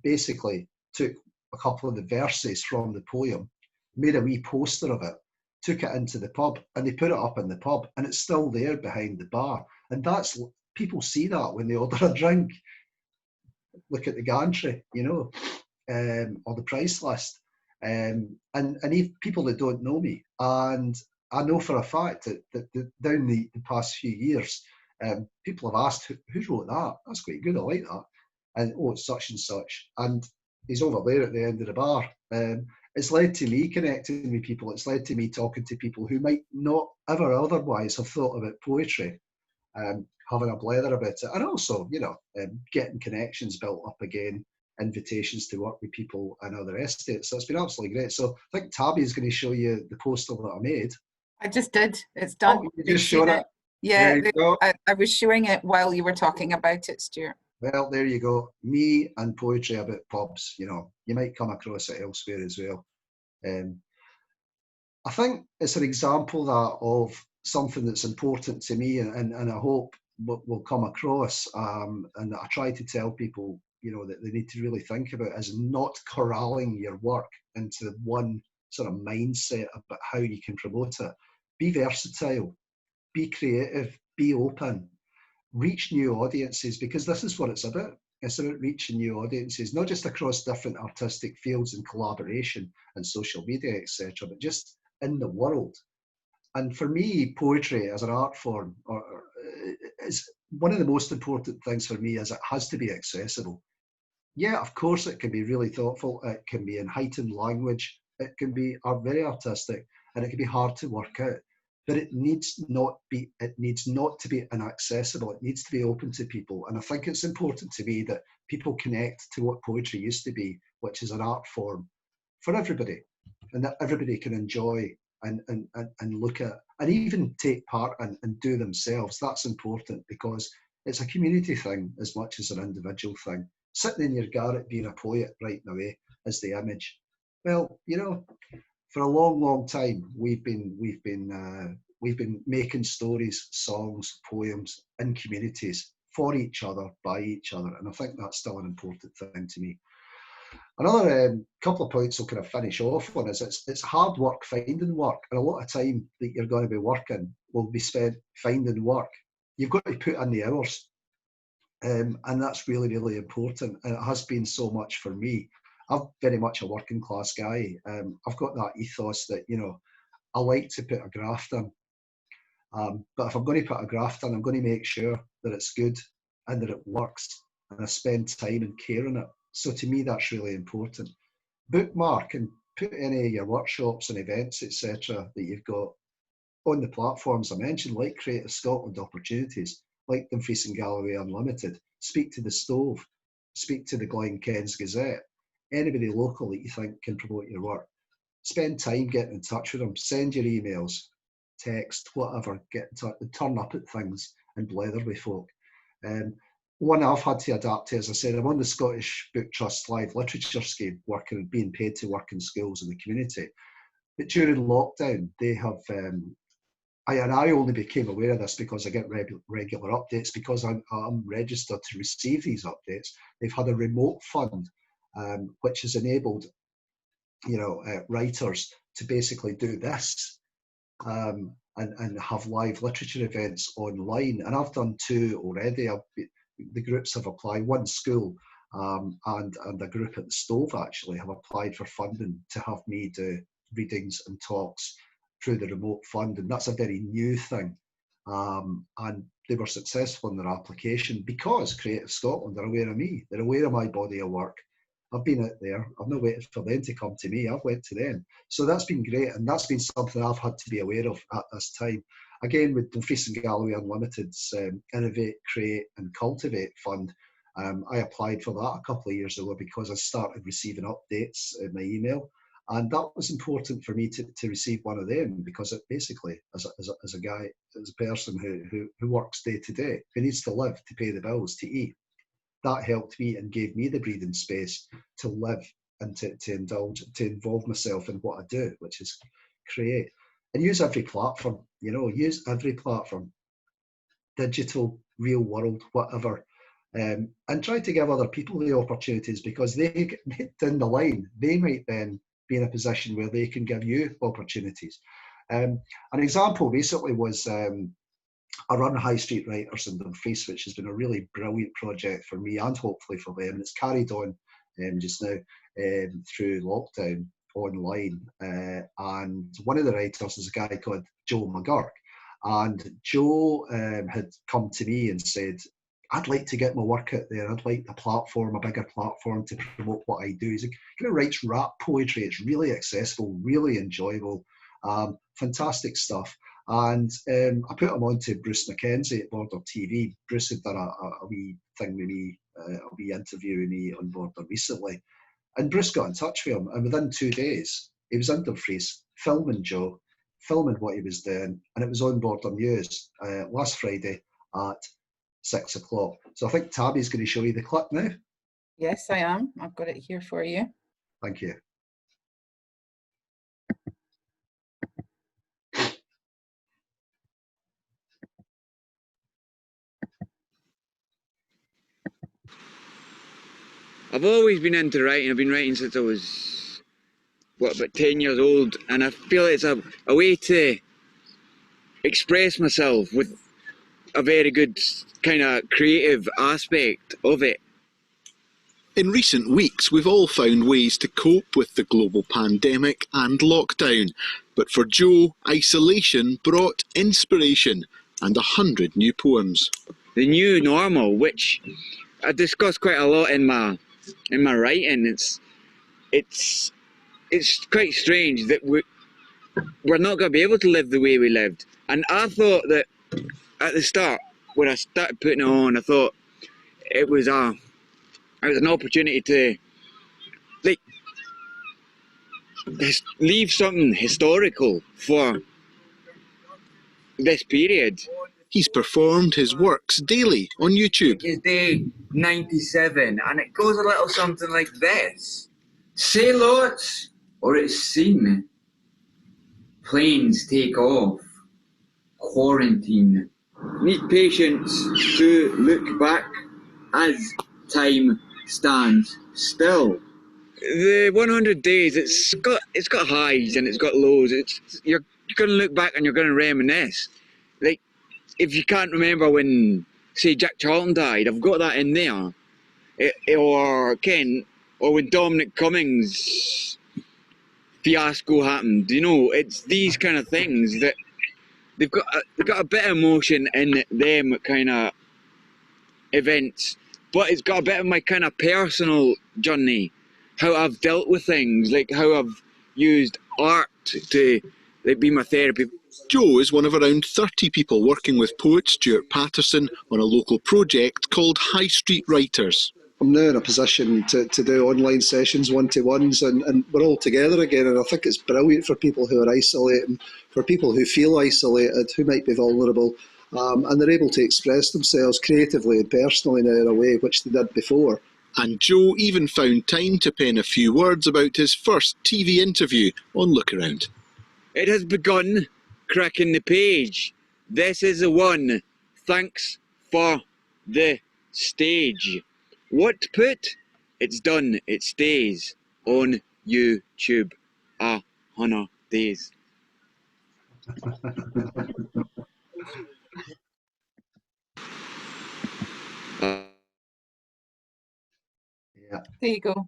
basically took a couple of the verses from the poem, made a wee poster of it, took it into the pub and they put it up in the pub and it's still there behind the bar. And that's, people see that when they order a drink. Look at the gantry, you know, or the price list. And even people that don't know me. And I know for a fact that down the past few years, people have asked, who wrote that? That's quite good, I like that. And oh, it's such and such. And he's over there at the end of the bar. It's led to me connecting with people. It's led to me talking to people who might not ever otherwise have thought about poetry, having a blather about it. And also, you know, getting connections built up again, invitations to work with people and all the rest of it. So it's been absolutely great. So I think Tabby's going to show you the poster that I made. I just did. It's done. Oh, you just showed it? Yeah, There you go. I was showing it while you were talking about it, Stuart. Well, there you go. Me and poetry about pubs. You know, you might come across it elsewhere as well. I think it's an example that of something that's important to me, and I hope will come across. And I try to tell people, you know, that they need to really think about is not corralling your work into one sort of mindset about how you can promote it. Be versatile, be creative, be open, reach new audiences, because this is what it's about. It's about reaching new audiences, not just across different artistic fields and collaboration and social media, etc., but just in the world. And for me, poetry as an art form is one of the most important things for me, is it has to be accessible. Yeah, of course, it can be really thoughtful. It can be in heightened language. It can be very artistic, and it can be hard to work out. But it needs not to be inaccessible. It needs to be open to people. And I think it's important to me that people connect to what poetry used to be, which is an art form for everybody, and that everybody can enjoy and look at and even take part and do themselves. That's important because it's a community thing as much as an individual thing. Sitting in your garret being a poet right away is the image. Well, you know, for a long, long time, we've been making stories, songs, poems in communities for each other, by each other, and I think that's still an important thing to me. Another couple of points I'll kind of finish off on is it's hard work finding work, and a lot of time that you're going to be working will be spent finding work. You've got to put in the hours, and that's really, really important, and it has been so much for me. I'm very much a working class guy. I've got that ethos that, you know, I like to put a graft in. But if I'm going to put a graft in, I'm going to make sure that it's good and that it works, and I spend time and care on it. So to me, that's really important. Bookmark and put any of your workshops and events, etc., that you've got on the platforms I mentioned, like Creative Scotland Opportunities, like Dumfries and Galloway Unlimited. Speak to the Stove, speak to the Glen Kens Gazette. Anybody local that you think can promote your work. Spend time getting in touch with them. Send your emails, text, whatever. Get in touch, turn up at things and blather with folk. One I've had to adapt to, as I said, I'm on the Scottish Book Trust Live Literature Scheme, working, being paid to work in schools in the community. But during lockdown, they have, and I only became aware of this because I get regular updates, because I'm registered to receive these updates. They've had a remote fund, which has enabled, you know, writers to basically do this and have live literature events online. And I've done 2 already. The groups have applied. One school and a group at the Stove actually have applied for funding to have me do readings and talks through the remote fund, and that's a very new thing. And they were successful in their application because Creative Scotland are aware of me. They're aware of my body of work. I've been out there. I've not waited for them to come to me. I've went to them. So that's been great, and that's been something I've had to be aware of at this time. Again, with Dumfries and Galloway Unlimited's Innovate, Create and Cultivate Fund, I applied for that a couple of years ago because I started receiving updates in my email. And that was important for me to receive one of them, because it basically, as a guy, as a person who works day to day, who needs to live, to pay the bills, to eat, that helped me and gave me the breathing space to live and to indulge, to involve myself in what I do, which is create. And use every platform, you know, use every platform, digital, real world, whatever. And try to give other people the opportunities, because they down the line, they might then be in a position where they can give you opportunities. An example recently was I run High Street Writers in Dumfries, which has been a really brilliant project for me and hopefully for them. And it's carried on just now through lockdown online. And one of the writers is a guy called Joe McGurk. And Joe had come to me and said, I'd like to get my work out there. I'd like a bigger platform to promote what I do. He kind of writes rap poetry. It's really accessible, really enjoyable, fantastic stuff. And I put him on to Bruce Mackenzie at Border TV. Bruce had done a wee thing with me, a wee interview with me on Border recently. And Bruce got in touch with him. And within 2 days, he was in Dumfries filming Joe, filming what he was doing. And it was on Border News last Friday at 6 o'clock. So I think Tabby's going to show you the clip now. Yes, I am. I've got it here for you. Thank you. I've always been into writing. I've been writing since I was, about 10 years old. And I feel it's a way to express myself with a very good kind of creative aspect of it. In recent weeks, we've all found ways to cope with the global pandemic and lockdown. But for Joe, isolation brought inspiration and 100 new poems. The new normal, which I discuss quite a lot in my writing, it's quite strange that we're not going to be able to live the way we lived. And I thought that at the start, when I started putting it on, I thought it was an opportunity to leave something historical for this period. He's performed his works daily on YouTube. It's day 97, and it goes a little something like this. Say lots, or it's seen. Planes take off. Quarantine. Need patience to look back as time stands still. The 100 days, it's got highs and it's got lows. You're going to look back and you're going to reminisce. Like, if you can't remember when, say, Jack Charlton died, I've got that in there. Or when Dominic Cummings' fiasco happened. You know, it's these kind of things that they've got a bit of emotion in them kind of events, but it's got a bit of my kind of personal journey, how I've dealt with things, like how I've used art to be my therapy. Joe is one of around 30 people working with poet Stuart Patterson on a local project called High Street Writers. I'm now in a position to do online sessions, one-to-ones, and we're all together again. And I think it's brilliant for people who are isolating, for people who feel isolated, who might be vulnerable, and they're able to express themselves creatively and personally now in a way which they did before. And Joe even found time to pen a few words about his first TV interview on Look Around. It has begun, cracking the page. This is the one. Thanks for the stage. What put? It's done. It stays on YouTube 100 days. Yeah. There you go.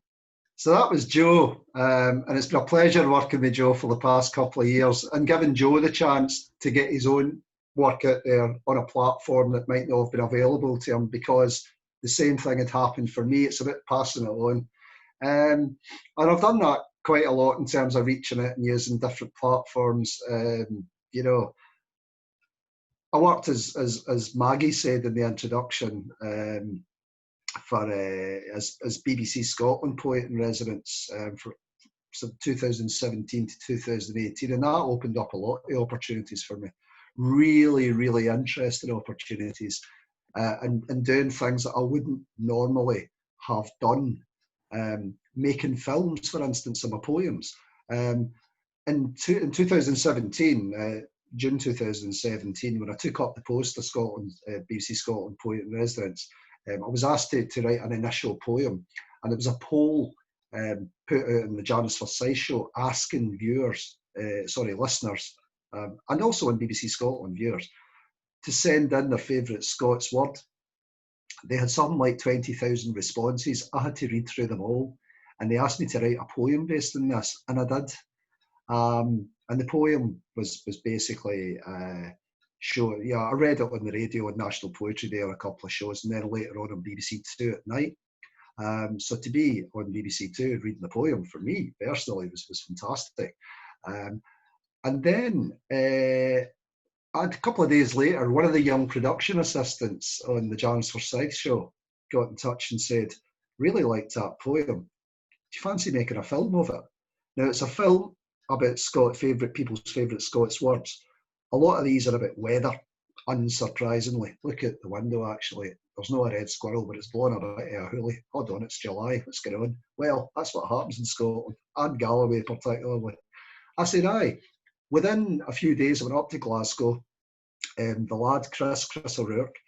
So that was Joe, and it's been a pleasure working with Joe for the past couple of years and giving Joe the chance to get his own work out there on a platform that might not have been available to him, because the same thing had happened for me. It's about passing it on. And I've done that quite a lot in terms of reaching it and using different platforms. You know, I worked, as Maggie said in the introduction, as BBC Scotland Poet in Residence from 2017 to 2018, and that opened up a lot of opportunities for me. Really, really interesting opportunities, and doing things that I wouldn't normally have done. Making films, for instance, of my poems. In 2017, June 2017, when I took up the post of BBC Scotland Poet in Residence, I was asked to write an initial poem, and it was a poll put out in the Janice Forsyth show asking listeners and also on BBC Scotland viewers, to send in their favourite Scots word. They had something like 20,000 responses. I had to read through them all, and they asked me to write a poem based on this, and I did. And the poem was basically I read it on the radio on National Poetry Day on a couple of shows, and then later on BBC Two at night. So to be on BBC Two reading the poem, for me personally, was fantastic. And then a couple of days later, one of the young production assistants on the Jarns Forsyth show got in touch and said, really liked that poem. Do you fancy making a film of it? Now, it's a film about people's favourite Scots words. A lot of these are about weather, unsurprisingly. Look at the window, actually. There's no a red squirrel, but it's blowing a bit of a hoolie. Hold on, it's July. Let's get on. Well, that's what happens in Scotland, and Galloway particularly. I said, aye. Within a few days, I went up to Glasgow. The lad, Chris O'Rourke,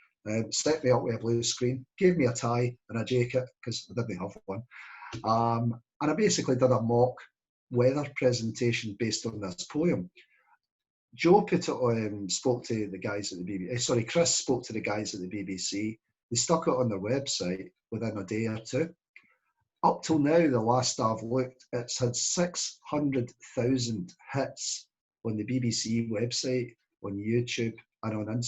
set me up with a blue screen, gave me a tie and a jacket, because I didn't have one. And I basically did a mock weather presentation based on this poem. Joe put it on, spoke to the guys at the BBC. Chris spoke to the guys at the BBC. They stuck it on their website within a day or two. Up till now, the last I've looked, it's had 600,000 hits on the BBC website, on YouTube, and on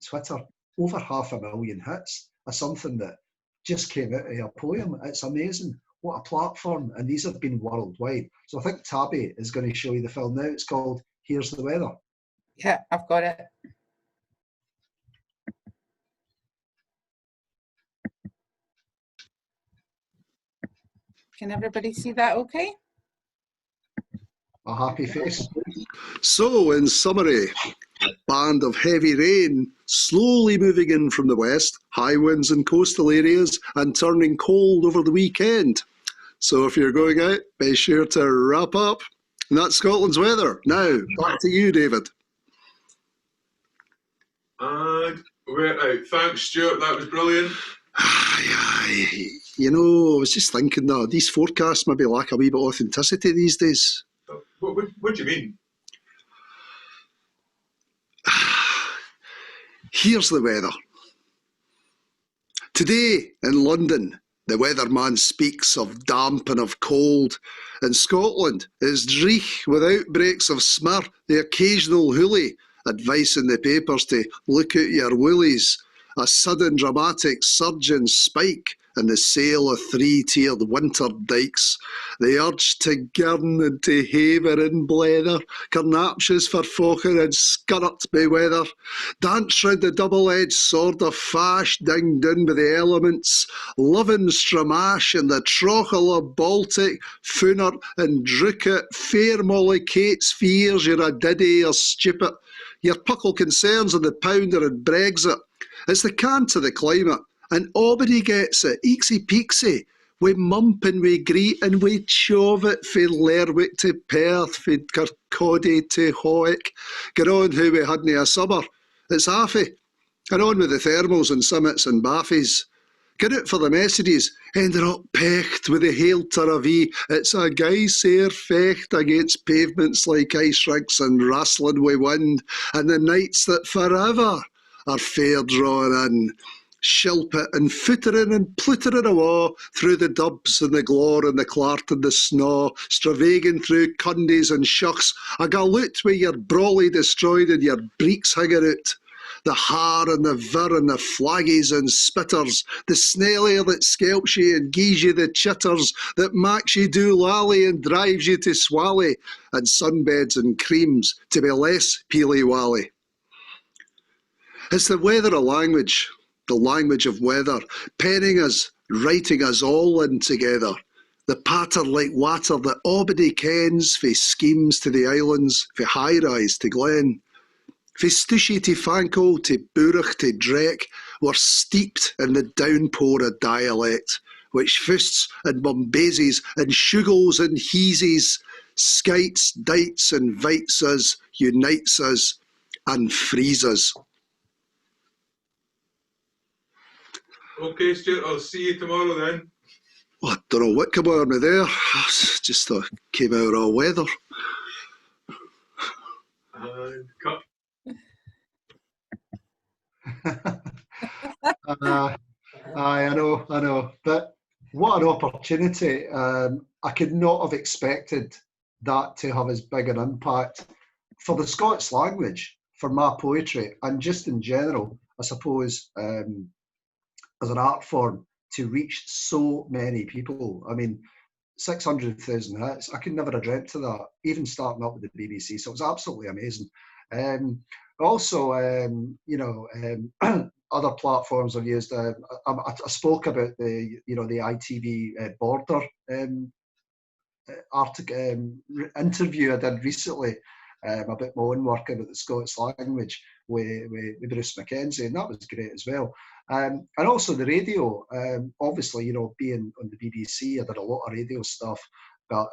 Twitter. Over 500,000 hits are something that just came out of a poem. It's amazing. What a platform. And these have been worldwide. So I think Tabby is going to show you the film now. It's called Here's the Weather. Yeah, I've got it. Can everybody see that okay? A happy face. So, in summary, a band of heavy rain slowly moving in from the west, high winds in coastal areas, and turning cold over the weekend. So if you're going out, be sure to wrap up. And that's Scotland's weather. Now, back to you, David. And we're out. Thanks, Stuart. That was brilliant. You know, I was just thinking that these forecasts maybe lack a wee bit of authenticity these days. What do you mean? Here's the weather. Today in London, the weatherman speaks of damp and of cold. In Scotland, it's dreich with outbreaks of smur, the occasional hoolie, advice in the papers to look out your woolies, a sudden dramatic surge in spike in the sale of three-tiered winter dykes, the urge to girn and to haver in blether, carnaptious for focher and scurrit by weather, dance round the double-edged sword of fash dinged in by the elements, loving stramash in the trochel of Baltic, Funert and Drucket, fair Molly Kate's fears you're a diddy or stupid, your puckle concerns on the pounder and Brexit. It's the cant of the climate, and Albany gets it, eeksy peeksy. We mump and we greet and we chove it fae Lerwick to Perth, fae Kirkcaldy to Howick. Get on who we hadna a summer. It's halfy. And on with the thermals and summits and baffies. Get out for the messages, ending up pecht with the hail Taravi. It's a guy sair fecht against pavements like ice rinks and wrestling wi' wind, and the nights that forever are fair drawing in. Shilpit and footering and pluttering awa through the dubs and the glore and the clart and the snaw, stravaiging through cundies and shucks, a galoot wi' your brawly destroyed and your breeks hanging out. The har and the vir and the flaggies and spitters, the snailier that skelps ye and gies ye the chitters, that makes ye do lally and drives ye to swally, and sunbeds and creams to be less peely-wally. It's the weather of language, the language of weather, penning us, writing us all in together. The patter like water that Albany kens, fae schemes to the islands, fae high-rise to glen. Fae Stooshy to Fanco to Bourach to Drek, we're steeped in the downpour of dialect, which fusts and bombazes and shugles and heezes, skites, dites and vites us, unites us and frees us. Okay, Stuart, I'll see you tomorrow then. Well, I don't know what came over me there. Just came out of all weather. And cut. I know. But what an opportunity. I could not have expected that to have as big an impact for the Scots language, for my poetry, and just in general, I suppose, as an art form, to reach so many people. I mean, 600,000 hits. I could never have dreamt of that, even starting up with the BBC. So it was absolutely amazing. Also, other platforms I've used. I spoke about the ITV border interview I did recently about my own work about the Scots language with Bruce Mackenzie, and that was great as well. And also the radio, obviously, being on the BBC, I did a lot of radio stuff, but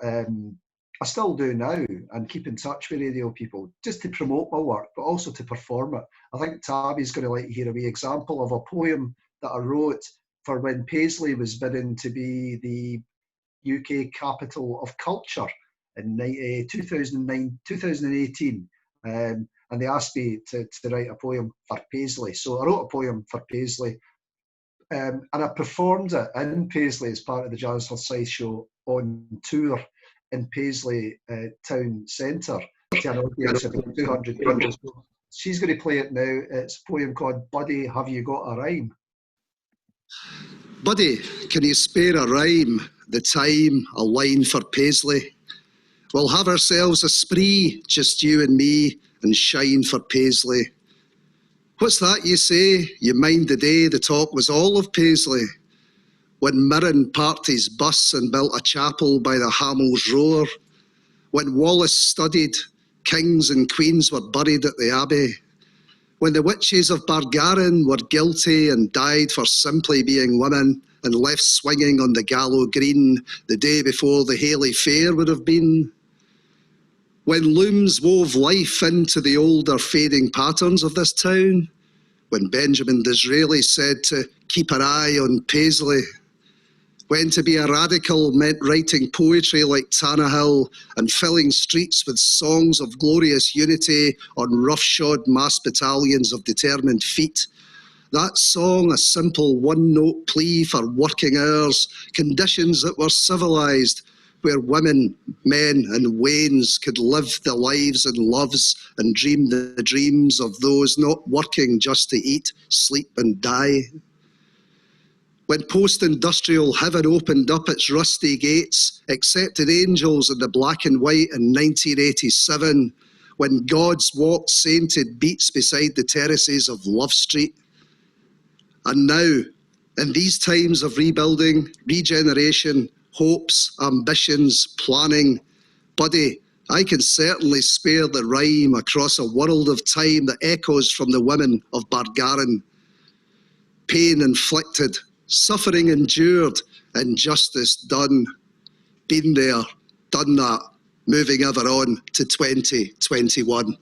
I still do now and keep in touch with radio people just to promote my work, but also to perform it. I think Tabby's going to like to hear a wee example of a poem that I wrote for when Paisley was bidding to be the UK capital of culture in 2018. And they asked me to write a poem for Paisley. So I wrote a poem for Paisley, and I performed it in Paisley as part of the Jazz Forsyth show on tour in Paisley town centre to an audience of about 200 people. So she's going to play it now. It's a poem called Buddy, Have You Got a Rhyme? Buddy, can you spare a rhyme, the time, a line for Paisley? We'll have ourselves a spree, just you and me, and shine for Paisley. What's that you say? You mind the day the talk was all of Paisley? When Mirren parties bus and built a chapel by the Hamel's Roar? When Wallace studied, kings and queens were buried at the Abbey? When the witches of Bargarin were guilty and died for simply being women and left swinging on the Gallow Green the day before the Haley Fair would have been? When looms wove life into the older fading patterns of this town? When Benjamin Disraeli said to keep an eye on Paisley? When to be a radical meant writing poetry like Tannahill and filling streets with songs of glorious unity on roughshod mass battalions of determined feet? That song, a simple one-note plea for working hours, conditions that were civilised, where women, men and wains could live the lives and loves and dream the dreams of those not working just to eat, sleep and die. When post-industrial heaven opened up its rusty gates, accepted angels in the black and white in 1987, when gods walked sainted beats beside the terraces of Love Street. And now, in these times of rebuilding, regeneration, hopes, ambitions, planning, buddy, I can certainly spare the rhyme across a world of time that echoes from the women of Bargarin. Pain inflicted, suffering endured, injustice done. Been there, done that, moving ever on to 2021.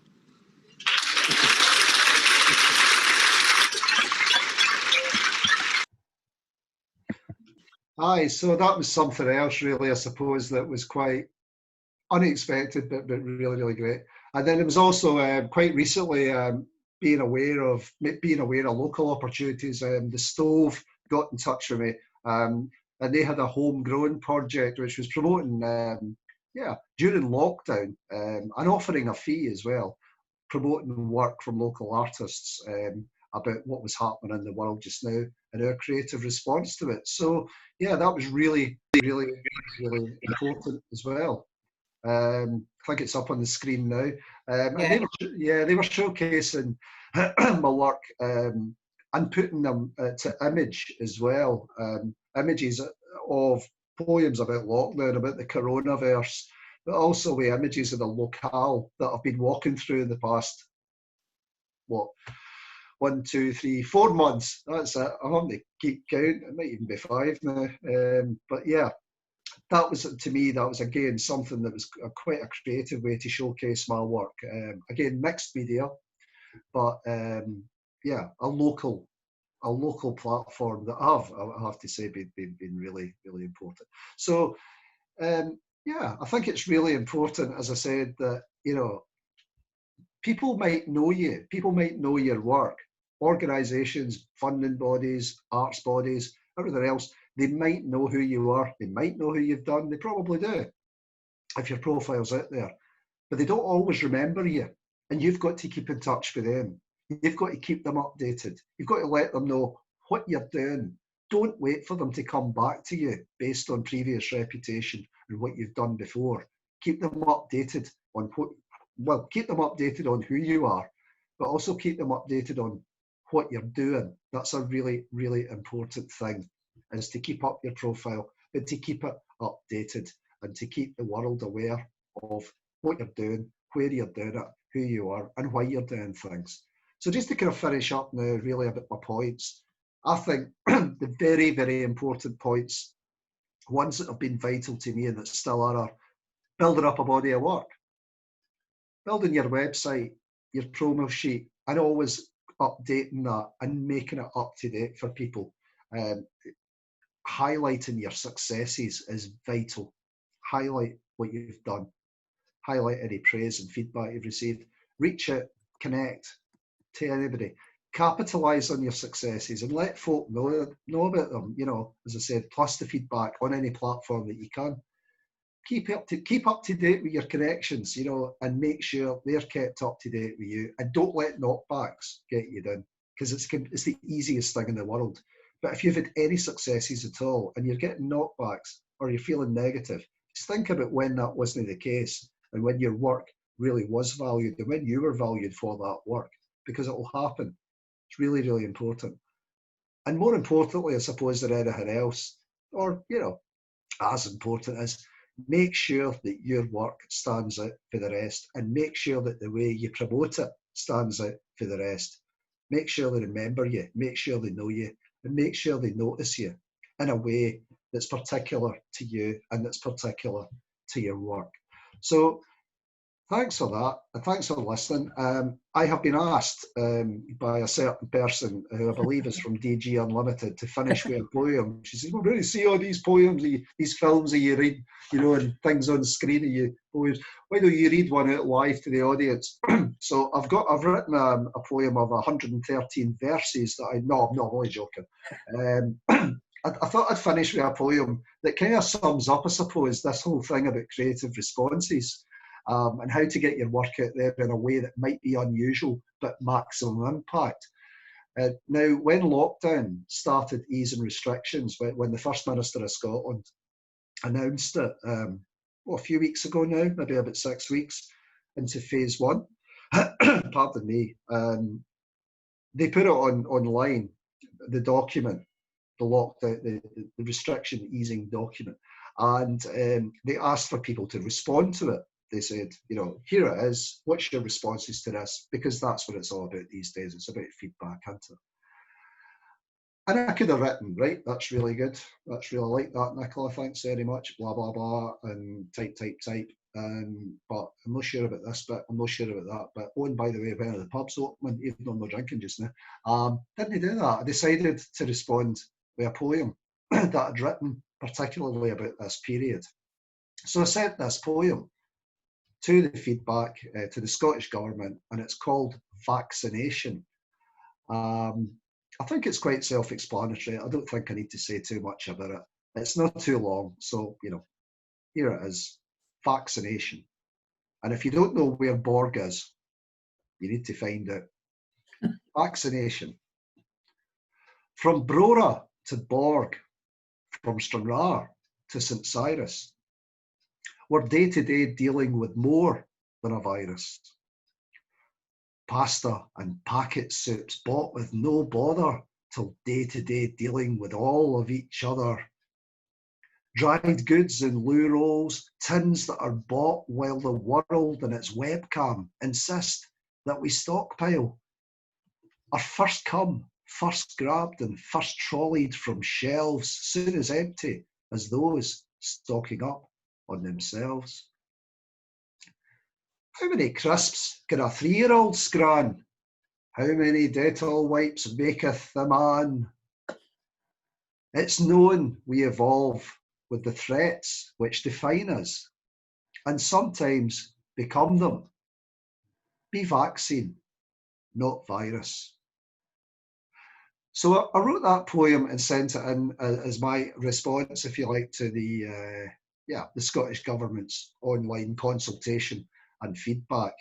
Aye, so that was something else really, I suppose, that was quite unexpected, but really, really great. And then it was also quite recently being aware of local opportunities. The Stove got in touch with me, and they had a homegrown project which was promoting, during lockdown, and offering a fee as well, promoting work from local artists about what was happening in the world just now and our creative response to it. So yeah, that was really, really, really important as well. I think it's up on the screen now. And they were showcasing my work and putting them to image as well. Images of poems about lockdown, about the coronavirus, but also with images of the locale that I've been walking through in the past, 1, 2, 3, 4 months. That's it. I'm having to keep count. It might even be 5 now. But yeah, that was, to me, that was again something that was quite a creative way to showcase my work. Again, mixed media, but a local platform that I have to say been really, really important. So I think it's really important, as I said, that people might know you, people might know your work. Organisations, funding bodies, arts bodies, everything else, they might know who you are, they might know who you've done, they probably do, if your profile's out there. But they don't always remember you, and you've got to keep in touch with them. You've got to keep them updated. You've got to let them know what you're doing. Don't wait for them to come back to you based on previous reputation and what you've done before. Keep them updated on keep them updated on who you are, but also keep them updated on what you're doing. That's a really, really important thing, is to keep up your profile, but to keep it updated and to keep the world aware of what you're doing, where you're doing it, who you are, and why you're doing things. So just to kind of finish up now, really about my points, I think the very, very important points, ones that have been vital to me and that still are building up a body of work, building your website, your promo sheet, and always updating that and making it up to date for people. Highlighting your successes is vital. Highlight what you've done. Highlight any praise and feedback you've received. Reach out, connect to anybody. Capitalise on your successes and let folk know about them. You know, as I said, plus the feedback on any platform that you can. Keep up to date with your connections, you know, and make sure they're kept up to date with you. And don't let knockbacks get you down, because it's the easiest thing in the world. But if you've had any successes at all and you're getting knockbacks or you're feeling negative, just think about when that wasn't the case and when your work really was valued and when you were valued for that work, because it will happen. It's really, really important. And more importantly, I suppose, than anything else, or, you know, as important as, make sure that your work stands out for the rest, and make sure that the way you promote it stands out for the rest. Make sure they remember you, make sure they know you, and make sure they notice you in a way that's particular to you and that's particular to your work. So thanks for that, and thanks for listening. I have been asked by a certain person who I believe is from DG Unlimited to finish with a poem. She says, "We're going to see all these poems, these films that you read, you know, and things on screen of you. Why don't you read one out live to the audience?" So I've written a poem of 113 verses that I'm not only joking. I thought I'd finish with a poem that kind of sums up, I suppose, this whole thing about creative responses. And how to get your work out there in a way that might be unusual but maximum impact. Now, when lockdown started easing restrictions, when the First Minister of Scotland announced it a few weeks ago now, maybe about 6 weeks into phase one, pardon me, they put it online, the document, the lockdown, the restriction easing document, and they asked for people to respond to it. They said, you know, here it is, what's your responses to this? Because that's what it's all about these days. It's about feedback, isn't it? And I could have written, right, that's really good. That's really like that, Nicola, thanks very much, blah, blah, blah, and type. But I'm not sure about this bit, I'm not sure about that. But, oh, and by the way, when are the pubs open, even though I'm not drinking just now, didn't do that. I decided to respond with a poem that I'd written particularly about this period. So I sent this poem to the feedback to the Scottish Government, and it's called Vaccination. I think it's quite self-explanatory. I don't think I need to say too much about it. It's not too long, so, you know, here it is, Vaccination. And if you don't know where Borg is, you need to find out. Vaccination. From Brora to Borg, from Stranraer to St Cyrus, we're day-to-day dealing with more than a virus. Pasta and packet soups bought with no bother, till day-to-day dealing with all of each other. Dried goods in loo rolls, tins that are bought while the world and its webcam insist that we stockpile. Are first come, first grabbed and first trolleyed from shelves, soon as empty as those stocking up on themselves. How many crisps can a 3-year-old scran? How many Dettol wipes maketh the man? It's known we evolve with the threats which define us, and sometimes become them. be vaccine, not virus. So I wrote that poem and sent it in as my response, if you like, to the Scottish Government's online consultation and feedback.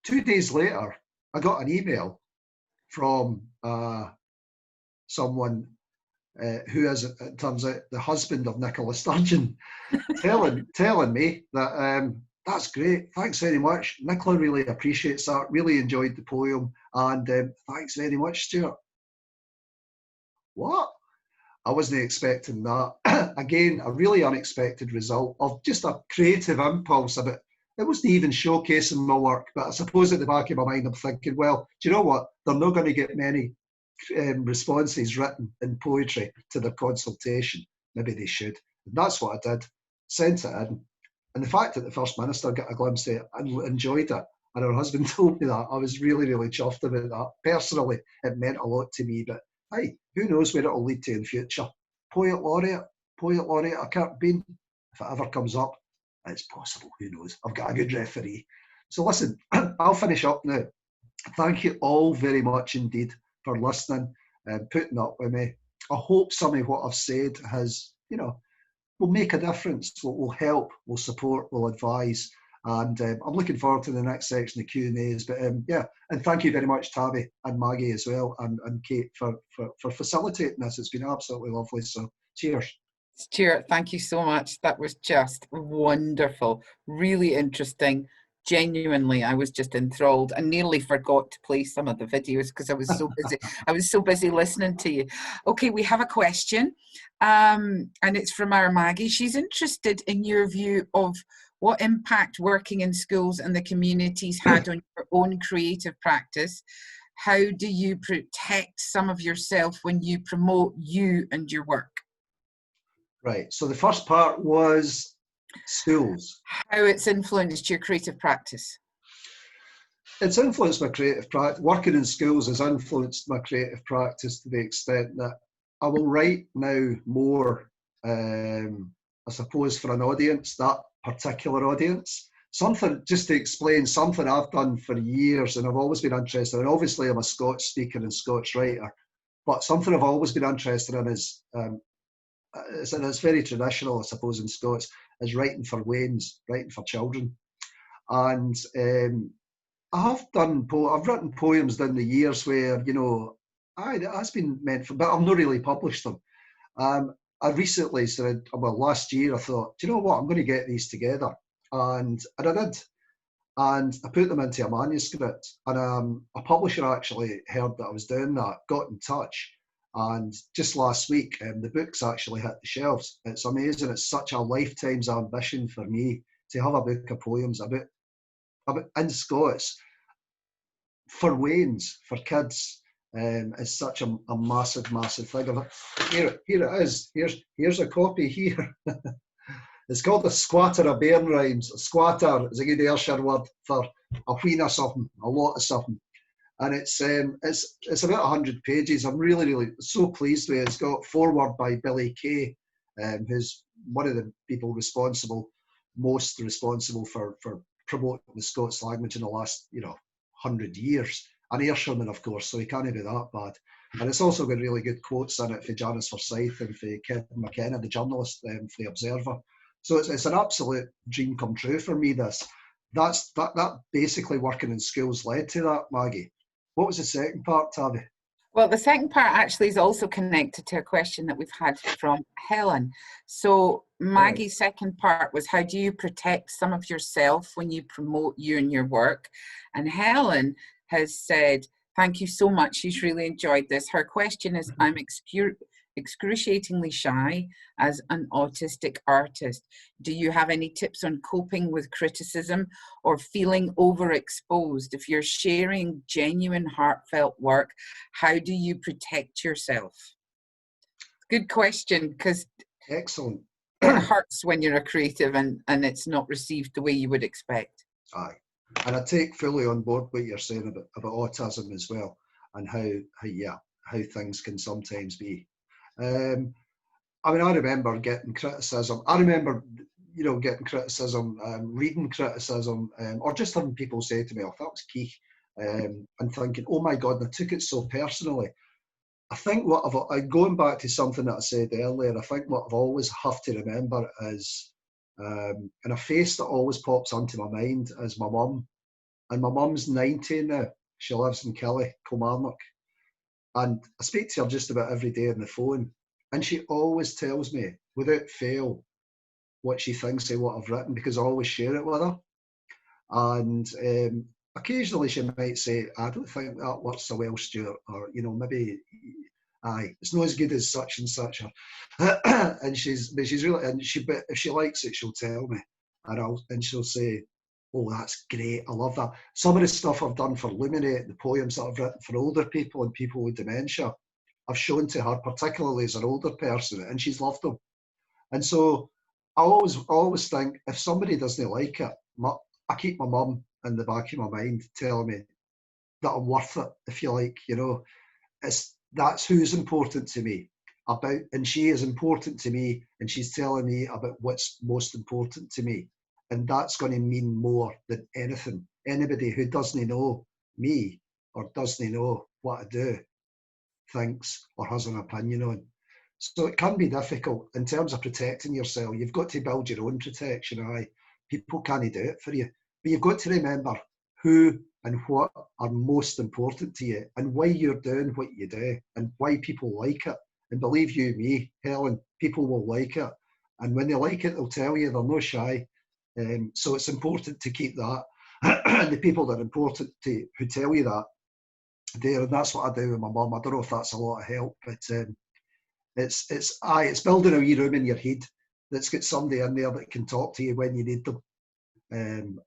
2 days later, I got an email from someone who is, it turns out, the husband of Nicola Sturgeon, telling me that that's great, thanks very much. Nicola really appreciates that, really enjoyed the poem, and thanks very much, Stuart. What? I wasn't expecting that. Again, a really unexpected result of just a creative impulse about it. Wasn't even showcasing my work, but I suppose at the back of my mind I'm thinking, well, do you know what? They're not going to get many responses written in poetry to the consultation. Maybe they should. And that's what I did. Sent it in. And the fact that the First Minister got a glimpse of it and enjoyed it, and her husband told me that, I was really, really chuffed about that. Personally, it meant a lot to me, but hey, who knows where it'll lead to in future. Poet laureate, I can't be. If it ever comes up, it's possible, who knows. I've got a good referee. So listen, I'll finish up now. Thank you all very much indeed for listening and putting up with me. I hope some of what I've said has, will make a difference, will help, will support, will advise. And I'm looking forward to the next section of Q&As. But and thank you very much, Tabby and Maggie as well, and Kate for facilitating this. It's been absolutely lovely. So cheers. Stuart, thank you so much. That was just wonderful, really interesting. Genuinely, I was just enthralled and nearly forgot to play some of the videos because I was so busy. I was so busy listening to you. Okay, we have a question, and it's from our Maggie. She's interested in your view of what impact working in schools and the communities had on your own creative practice. How do you protect some of yourself when you promote you and your work? Right, so the first part was schools. How it's influenced your creative practice. It's influenced my creative practice. Working in schools has influenced my creative practice to the extent that I will write now more, I suppose, for an audience, that particular audience. Something, just to explain, something I've done for years and I've always been interested in. Obviously, I'm a Scots speaker and Scots writer, but something I've always been interested in is, it's very traditional, I suppose, in Scots, is writing for weans, writing for children. And I've written poems down the years where, it has been meant for, but I've not really published them. I recently said, well, last year I thought, do you know what, I'm going to get these together. And I did. And I put them into a manuscript. And a publisher actually heard that I was doing that, got in touch. And just last week, the book's actually hit the shelves. It's amazing. It's such a lifetime's ambition for me to have a book of poems about in Scots for weans, for kids. It's such a massive, massive thing. Here it is. Here's a copy here. It's called The Squatter of Bairn Rhymes. A squatter is a good Ayrshire word for a wheen of something, a lot of something. And it's about 100 pages. I'm really, really so pleased with it. It's got foreword by Billy Kay, who's one of the people most responsible for promoting the Scots language in the last 100 years. An Ayrshirman, of course, so he can't be that bad. And it's also got really good quotes in it for Janice Forsyth and for Ken McKenna, the journalist, for The Observer. So it's an absolute dream come true for me, this. That basically working in schools led to that, Maggie. What was the second part, Tabby? Well, the second part actually is also connected to a question that we've had from Helen. So Maggie's second part was, how do you protect some of yourself when you promote you and your work? And Helen has said, thank you so much. She's really enjoyed this. Her question is, I'm excruciatingly shy as an autistic artist. Do you have any tips on coping with criticism or feeling overexposed? If you're sharing genuine, heartfelt work, how do you protect yourself? Good question, because excellent. It hurts when you're a creative and it's not received the way you would expect. Aye, and I take fully on board what you're saying about autism as well, and how things can sometimes be. I remember getting criticism. I remember you know, getting criticism, reading criticism, or just having people say to me, "Oh, that was Keith," and thinking, "Oh my God," and I took it so personally. I think going back to something that I said earlier, I think what I've always have to remember is, and a face that always pops onto my mind is my mum. And my mum's 90 now. She lives in Killie, Kilmarnock. And I speak to her just about every day on the phone. And she always tells me, without fail, what she thinks of what I've written, because I always share it with her. And occasionally she might say, "I don't think that works so well, Stuart," or, you know, maybe, "Aye, it's not as good as such and such." And she's really, but if she likes it, she'll tell me, and she'll say, "Oh, that's great, I love that." Some of the stuff I've done for Luminate, the poems that I've written for older people and people with dementia, I've shown to her, particularly as an older person, and she's loved them. And so I always think, if somebody doesn't like it, I keep my mum in the back of my mind telling me that I'm worth it, if you like, you know. That's who's important to me, and she is important to me, and she's telling me about what's most important to me. And that's going to mean more than anything. Anybody who doesn't know me or doesn't know what I do thinks or has an opinion on. So it can be difficult in terms of protecting yourself. You've got to build your own protection. People can't do it for you. But you've got to remember who and what are most important to you, and why you're doing what you do, and why people like it. And believe you me, Helen, people will like it. And when they like it, they'll tell you. They're not shy. So it's important to keep that. And the people that are important to, who tell you that, there, and that's what I do with my mum. I don't know if that's a lot of help, but it's building a wee room in your head that's got somebody in there that can talk to you when you need them, and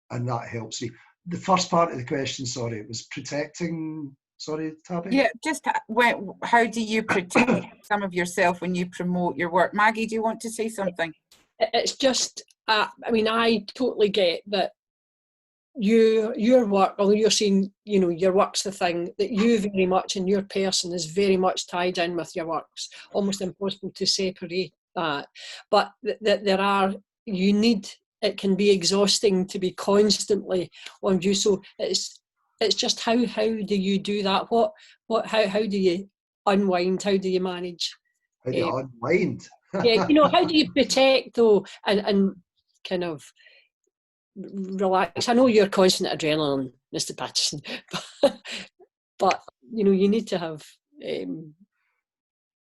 that helps me. The first part of the question, sorry, was protecting. Sorry, Tabby? Yeah, just how do you protect some of yourself when you promote your work? Maggie, do you want to say something? It's just, I mean, I totally get that your work, although you're saying, you know, your work's the thing, that you very much, and your person is very much tied in with your works, almost impossible to separate that. But it can be exhausting to be constantly on view. So it's just how do you do that? How do you unwind? How do you manage? How do you unwind? Yeah, you know, how do you protect though, and kind of relax? I know you're constant adrenaline, Mr. Patterson, but you know, you need to have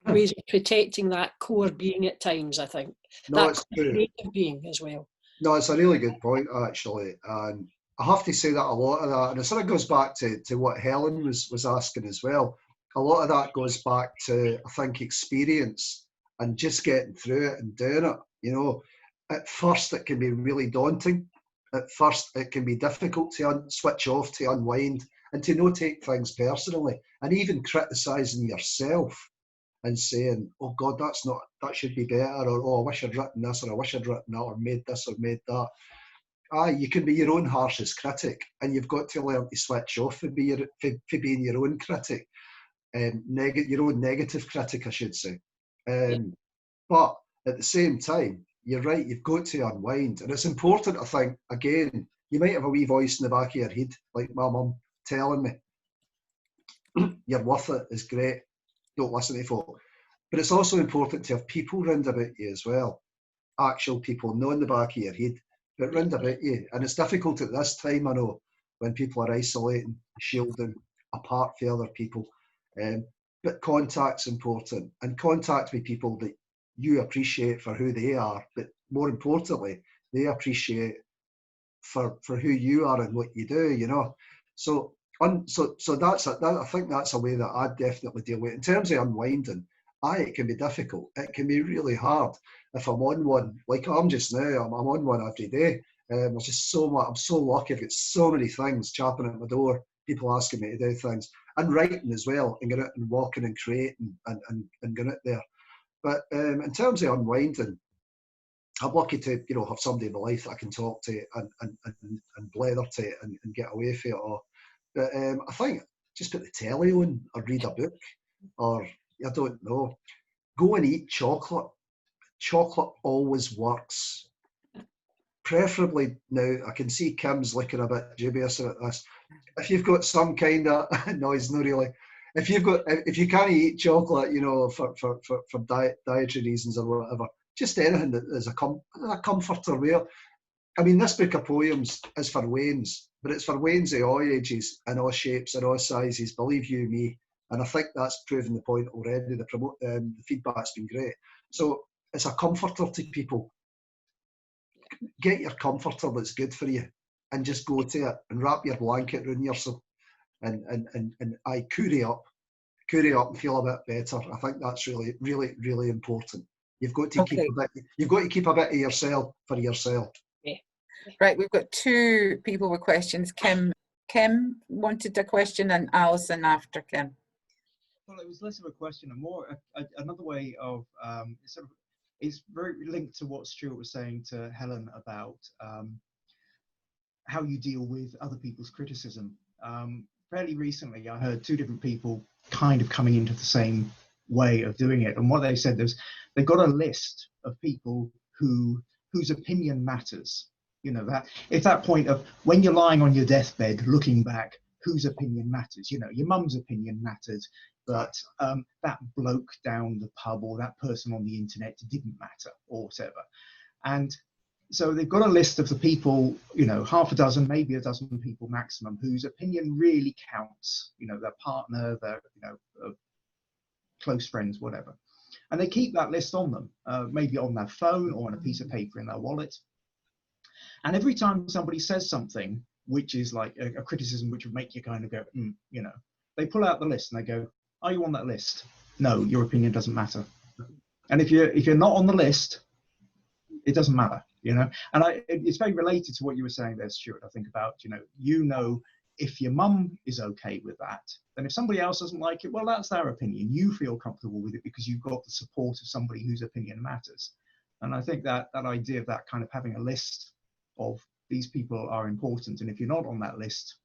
ways of protecting that core being at times, I think. No, that it's true. creative being as well. No, it's a really good point, actually. And I have to say that a lot of that, and it sort of goes back to what Helen was asking as well. A lot of that goes back to, I think, experience and just getting through it and doing it. You know, at first it can be really daunting. At first it can be difficult to switch off, to unwind, and to not take things personally, and even criticising yourself and saying, "Oh God, that should be better," or "Oh, I wish I'd written this," or "I wish I'd written that," or "made this," or "made that." You can be your own harshest critic, and you've got to learn to switch off and be being your own critic, your own negative critic, I should say. But at the same time, you're right, you've got to unwind. And it's important, I think, again, you might have a wee voice in the back of your head, like my mum, telling me, "You're worth it, it's great, don't listen to folk." But it's also important to have people round about you as well. Actual people, not in the back of your head, but round about you. And it's difficult at this time, I know, when people are isolating, shielding, apart from other people. But contact's important, and contact with people that you appreciate for who they are, but more importantly, they appreciate for who you are and what you do, you know. So that's I think that's a way that I definitely deal with it. In terms of unwinding, it can be difficult. It can be really hard if I'm on one, like I'm just now. I'm on one every day. There's just so much. I'm so lucky. I've got so many things chapping at my door, people asking me to do things, and writing as well, and get out and walking and creating and get out there. But in terms of unwinding, I'm lucky to, you know, have somebody in my life that I can talk to and blather to and get away from it all. But I think just put the telly on or read a book, or I don't know, go and eat chocolate. chocolate always works. Preferably now, I can see Kim's looking a bit dubious about this. If you've got some kind of noise, no really. If you can't eat chocolate, you know, for dietary reasons or whatever, just anything that is a comforter wear. I mean, this book of poems is for wains, but it's for wains of all ages and all shapes and all sizes, believe you me. And I think that's proven the point already. The feedback's been great. So it's a comforter to people. Get your comforter that's good for you and just go to it and wrap your blanket around yourself and curry up and feel a bit better. I think that's really, really, really important. You've got to keep a bit of yourself for yourself. Right, we've got two people with questions. Kim wanted a question, and Alison after Kim. Well, it was less of a question and more another way of it's very linked to what Stuart was saying to Helen about how you deal with other people's criticism. Fairly recently, I heard two different people kind of coming into the same way of doing it, and what they said was they've got a list of people whose opinion matters. You know, that it's that point of when you're lying on your deathbed looking back, whose opinion matters. You know, your mum's opinion mattered, but that bloke down the pub or that person on the internet didn't matter, or whatever. And so they've got a list of the people, you know, half a dozen, maybe a dozen people maximum, whose opinion really counts. You know, their partner, their, you know, close friends, whatever. And they keep that list on them, maybe on their phone or on a piece of paper in their wallet. And every time somebody says something which is like a criticism which would make you kind of go, you know, they pull out the list and they go, are you on that list? No, your opinion doesn't matter. And if you're not on the list, it doesn't matter, you know. And it's very related to what you were saying there, Stuart, I think about, you know, if your mum is okay with that, then if somebody else doesn't like it, well, that's their opinion. You feel comfortable with it because you've got the support of somebody whose opinion matters. And I think that idea of that kind of having a list of these people are important, and if you're not on that list,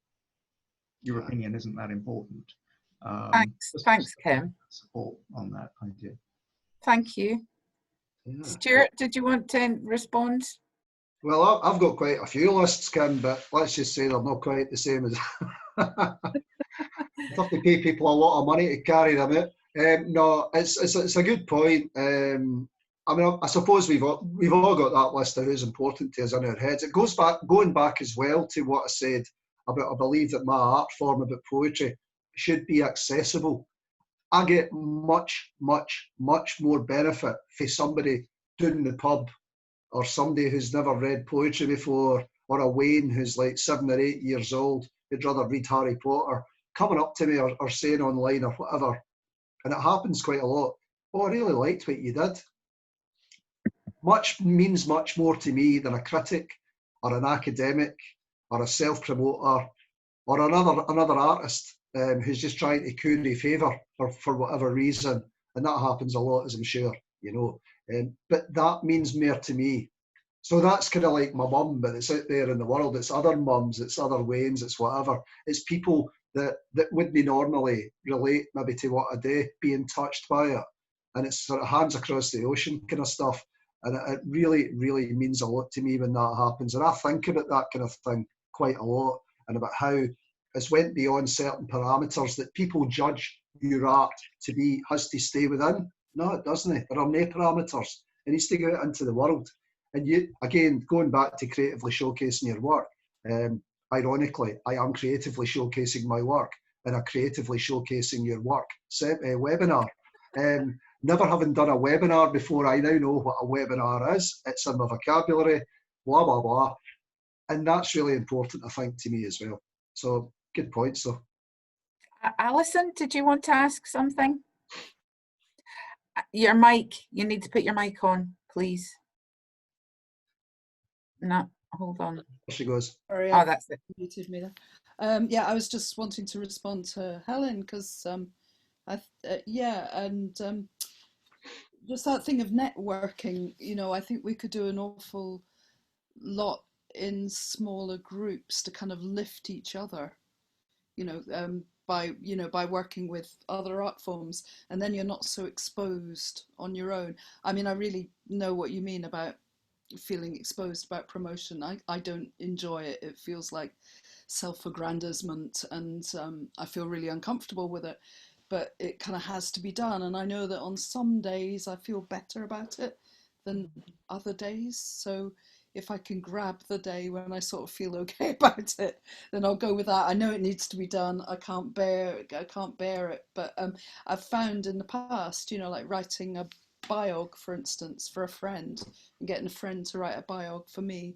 your opinion isn't that important. Thanks, Kim. Support on that idea. Thank you. Yeah. Stuart, did you want to respond? Well, I've got quite a few lists, Kim, but let's just say they're not quite the same as. I have to pay people a lot of money to carry them out. No, it's a good point. I mean, I suppose we've all got that list of who's important to us in our heads. It going back as well to what I said about, I believe that my art form about poetry should be accessible. I get much, much, much more benefit for somebody doing the pub, or somebody who's never read poetry before, or a Wayne who's like 7 or 8 years old who'd rather read Harry Potter, coming up to me or saying online or whatever, and it happens quite a lot. Oh, I really liked what you did. Means much more to me than a critic or an academic or a self-promoter or another artist who's just trying to curry favour for whatever reason, and that happens a lot, as I'm sure you know. But that means more to me. So that's kind of like my mum, but it's out there in the world. It's other mums, it's other Waynes, it's whatever. It's people that wouldn't normally relate maybe to what I do, being touched by it. And it's sort of hands across the ocean kind of stuff. And it really, really means a lot to me when that happens. And I think about that kind of thing quite a lot, and about how it's went beyond certain parameters that people judge your art to be, has to stay within. No, it doesn't. There are no parameters. It needs to go out into the world. And you, again, going back to creatively showcasing your work, ironically, I am creatively showcasing my work in a creatively showcasing your work webinar. Never having done a webinar before, I now know what a webinar is. It's in my vocabulary, blah, blah, blah. And that's really important, I think, to me as well. So, good point. So, Alison, did you want to ask something? Your mic, you need to put your mic on, please. No, hold on. There she goes. Sorry, oh, that's it. Muted me there. Yeah, I was just wanting to respond to Helen because, just that thing of networking. You know, I think we could do an awful lot in smaller groups to kind of lift each other. by working with other art forms, and then you're not so exposed on your own. I mean, I really know what you mean about feeling exposed about promotion. I don't enjoy it. It feels like self-aggrandizement, and I feel really uncomfortable with it, but it kind of has to be done. And I know that on some days I feel better about it than other days. So if I can grab the day when I sort of feel okay about it, then I'll go with that. I know it needs to be done. I can't bear it. But I've found in the past, like writing a biog, for instance, for a friend, and getting a friend to write a biog for me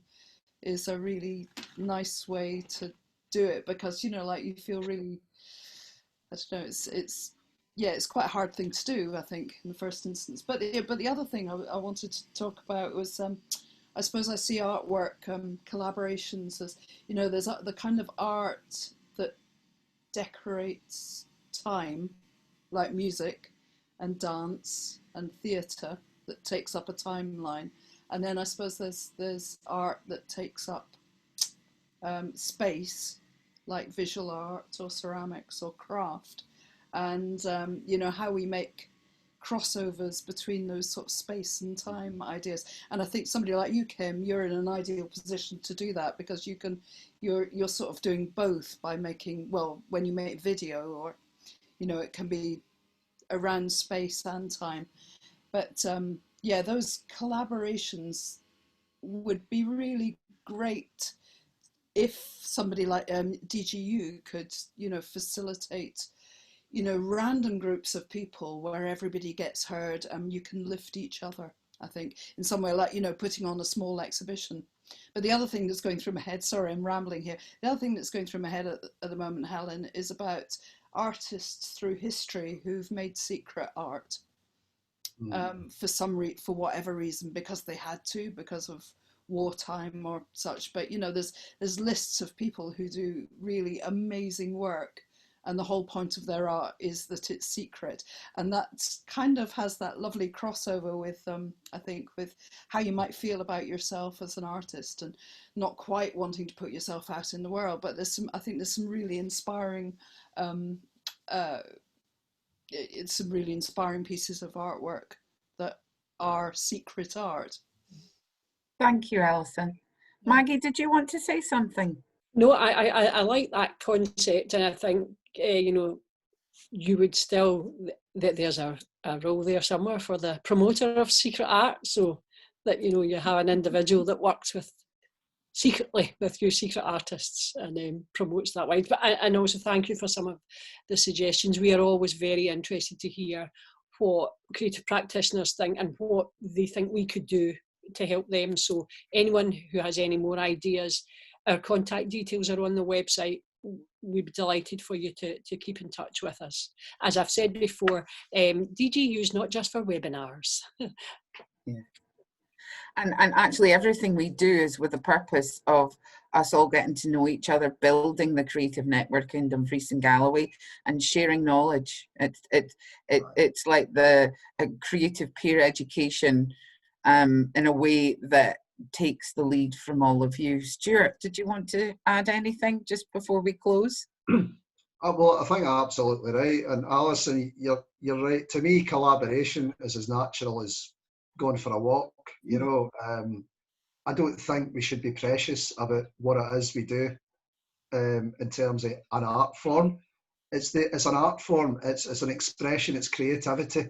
is a really nice way to do it, because like you feel really, I don't know, it's quite a hard thing to do, I think, in the first instance. But the other thing I wanted to talk about was I suppose I see artwork collaborations as, there's the kind of art that decorates time, like music and dance and theatre, that takes up a timeline. And then I suppose there's art that takes up space, like visual art or ceramics or craft. And how we make crossovers between those sort of space and time ideas. And I think somebody like you, Kim, you're in an ideal position to do that, because you're sort of doing both by making, well, when you make video, or it can be around space and time. But those collaborations would be really great if somebody like DGU could, facilitate, random groups of people where everybody gets heard, and you can lift each other, I think, in some way, like, putting on a small exhibition. But the other thing that's going through my head, sorry, I'm rambling here. The other thing that's going through my head at the moment, Helen, is about artists through history who've made secret art for whatever reason, because they had to, because of wartime or such. But there's lists of people who do really amazing work, and the whole point of their art is that it's secret. And that kind of has that lovely crossover with I think, with how you might feel about yourself as an artist, and not quite wanting to put yourself out in the world. But I think there's some really inspiring it's some really inspiring pieces of artwork that are secret art. Thank you, Alison. Maggie, did you want to say something? No, I like that concept, and I think you would still, that there's a role there somewhere for the promoter of secret art, so that you have an individual that works secretly with your secret artists and promotes that wide. But and also thank you for some of the suggestions. We are always very interested to hear what creative practitioners think and what they think we could do to help them. So anyone who has any more ideas, our contact details are on the website. We'd be delighted for you to keep in touch with us. As I've said before, DGU is not just for webinars. Yeah. And actually everything we do is with the purpose of us all getting to know each other, building the creative network in Dumfries and Galloway, and sharing knowledge. It's like the creative peer education in a way that takes the lead from all of you. Stuart, did you want to add anything just before we close? Well, I think I'm absolutely right. And Alison, you're right. To me, collaboration is as natural as going for a walk. I don't think we should be precious about what it is we do in terms of an art form. It's an art form. It's an expression. It's creativity,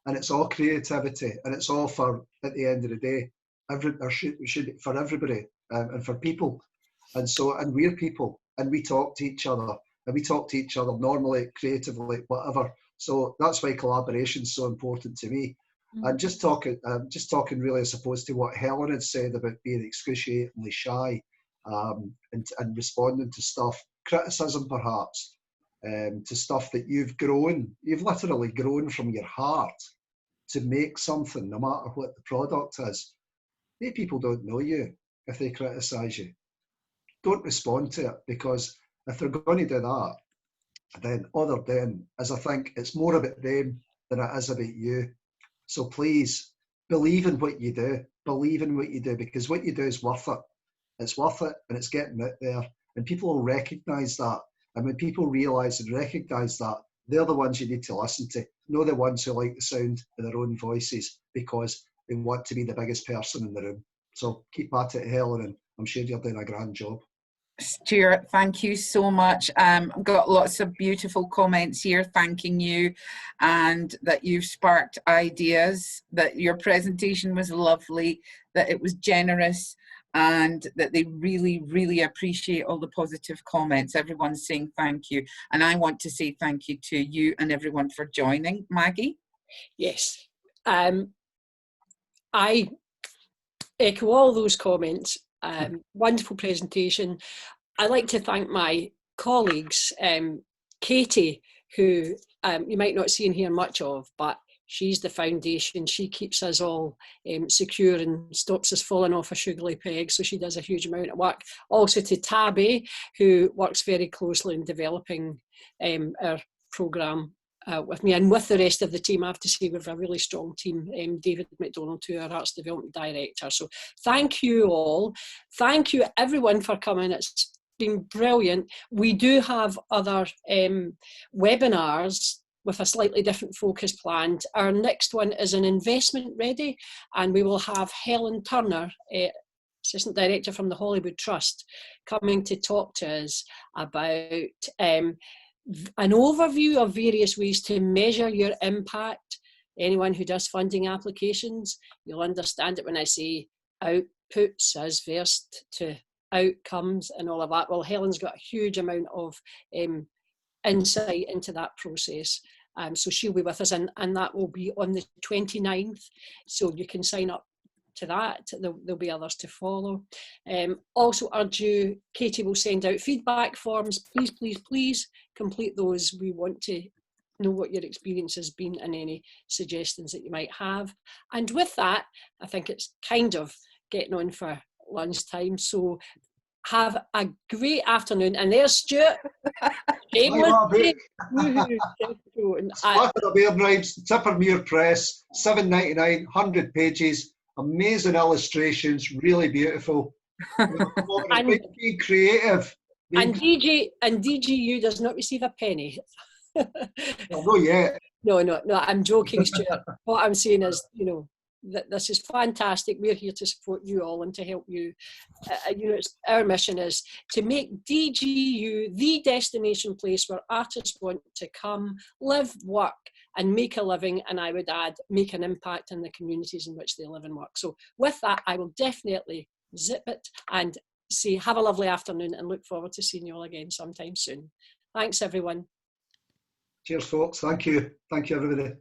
and it's all creativity, and it's all for, at the end of the day, should be for everybody and for people. And we're people, and we talk to each other, normally, creatively, whatever. So that's why collaboration is so important to me. And just talking really, I suppose, to what Helen had said about being excruciatingly shy and responding to stuff, criticism perhaps, to stuff that you've literally grown from your heart to make something, no matter what the product is. They people don't know you if they criticise you. Don't respond to it, because if they're going to do that, then other them, as I think it's more about them than it is about you. So please believe in what you do. Believe in what you do, because what you do is worth it. It's worth it, and it's getting out there, and people will recognise that. And when people realise and recognise that, they're the ones you need to listen to, not the ones who like the sound of their own voices because they want to be the biggest person in the room. So keep at it, Helen, and I'm sure you're doing a grand job. Stuart, thank you so much. I've got lots of beautiful comments here thanking you, and that you've sparked ideas, that your presentation was lovely, that it was generous, and that they really, really appreciate all the positive comments. Everyone's saying thank you. And I want to say thank you to you and everyone for joining. Maggie? Yes. I echo all those comments. Wonderful presentation. I'd like to thank my colleagues, Katie, who you might not see and hear much of, but she's the foundation. She keeps us all secure and stops us falling off a sugary peg, so she does a huge amount of work. Also to Tabby, who works very closely in developing our programme with me and with the rest of the team. I have to say we've a really strong team. David McDonald, who our Arts Development Director. So thank you all. Thank you everyone for coming. It's been brilliant. We do have other webinars with a slightly different focus planned. Our next one is an investment ready, and we will have Helen Turner, Assistant Director from the Hollywood Trust, coming to talk to us about an overview of various ways to measure your impact. Anyone who does funding applications, you'll understand it when I say outputs as versed to outcomes and all of that. Well, Helen's got a huge amount of insight into that process. So she'll be with us, and that will be on the 29th. So you can sign up to that. There'll be others to follow. Also urge you, Katie will send out feedback forms. Please, please, please complete those. We want to know what your experience has been and any suggestions that you might have. And with that, I think it's kind of getting on for lunchtime. So have a great afternoon. And there's Stuart. Tippermuir Press, $7.99, 100 pages, amazing illustrations, really beautiful. And being creative. And DGU does not receive a penny. Well, not yet. No, I'm joking, Stuart. What I'm saying is, you know, that this is fantastic. We're here to support you all and to help you. You know, our mission is to make DGU the destination place where artists want to come, live, work, and make a living, and I would add, make an impact in the communities in which they live and work. So with that, I will definitely zip it and say have a lovely afternoon and look forward to seeing you all again sometime soon. Thanks, everyone. Cheers, folks. Thank you. Thank you, everybody.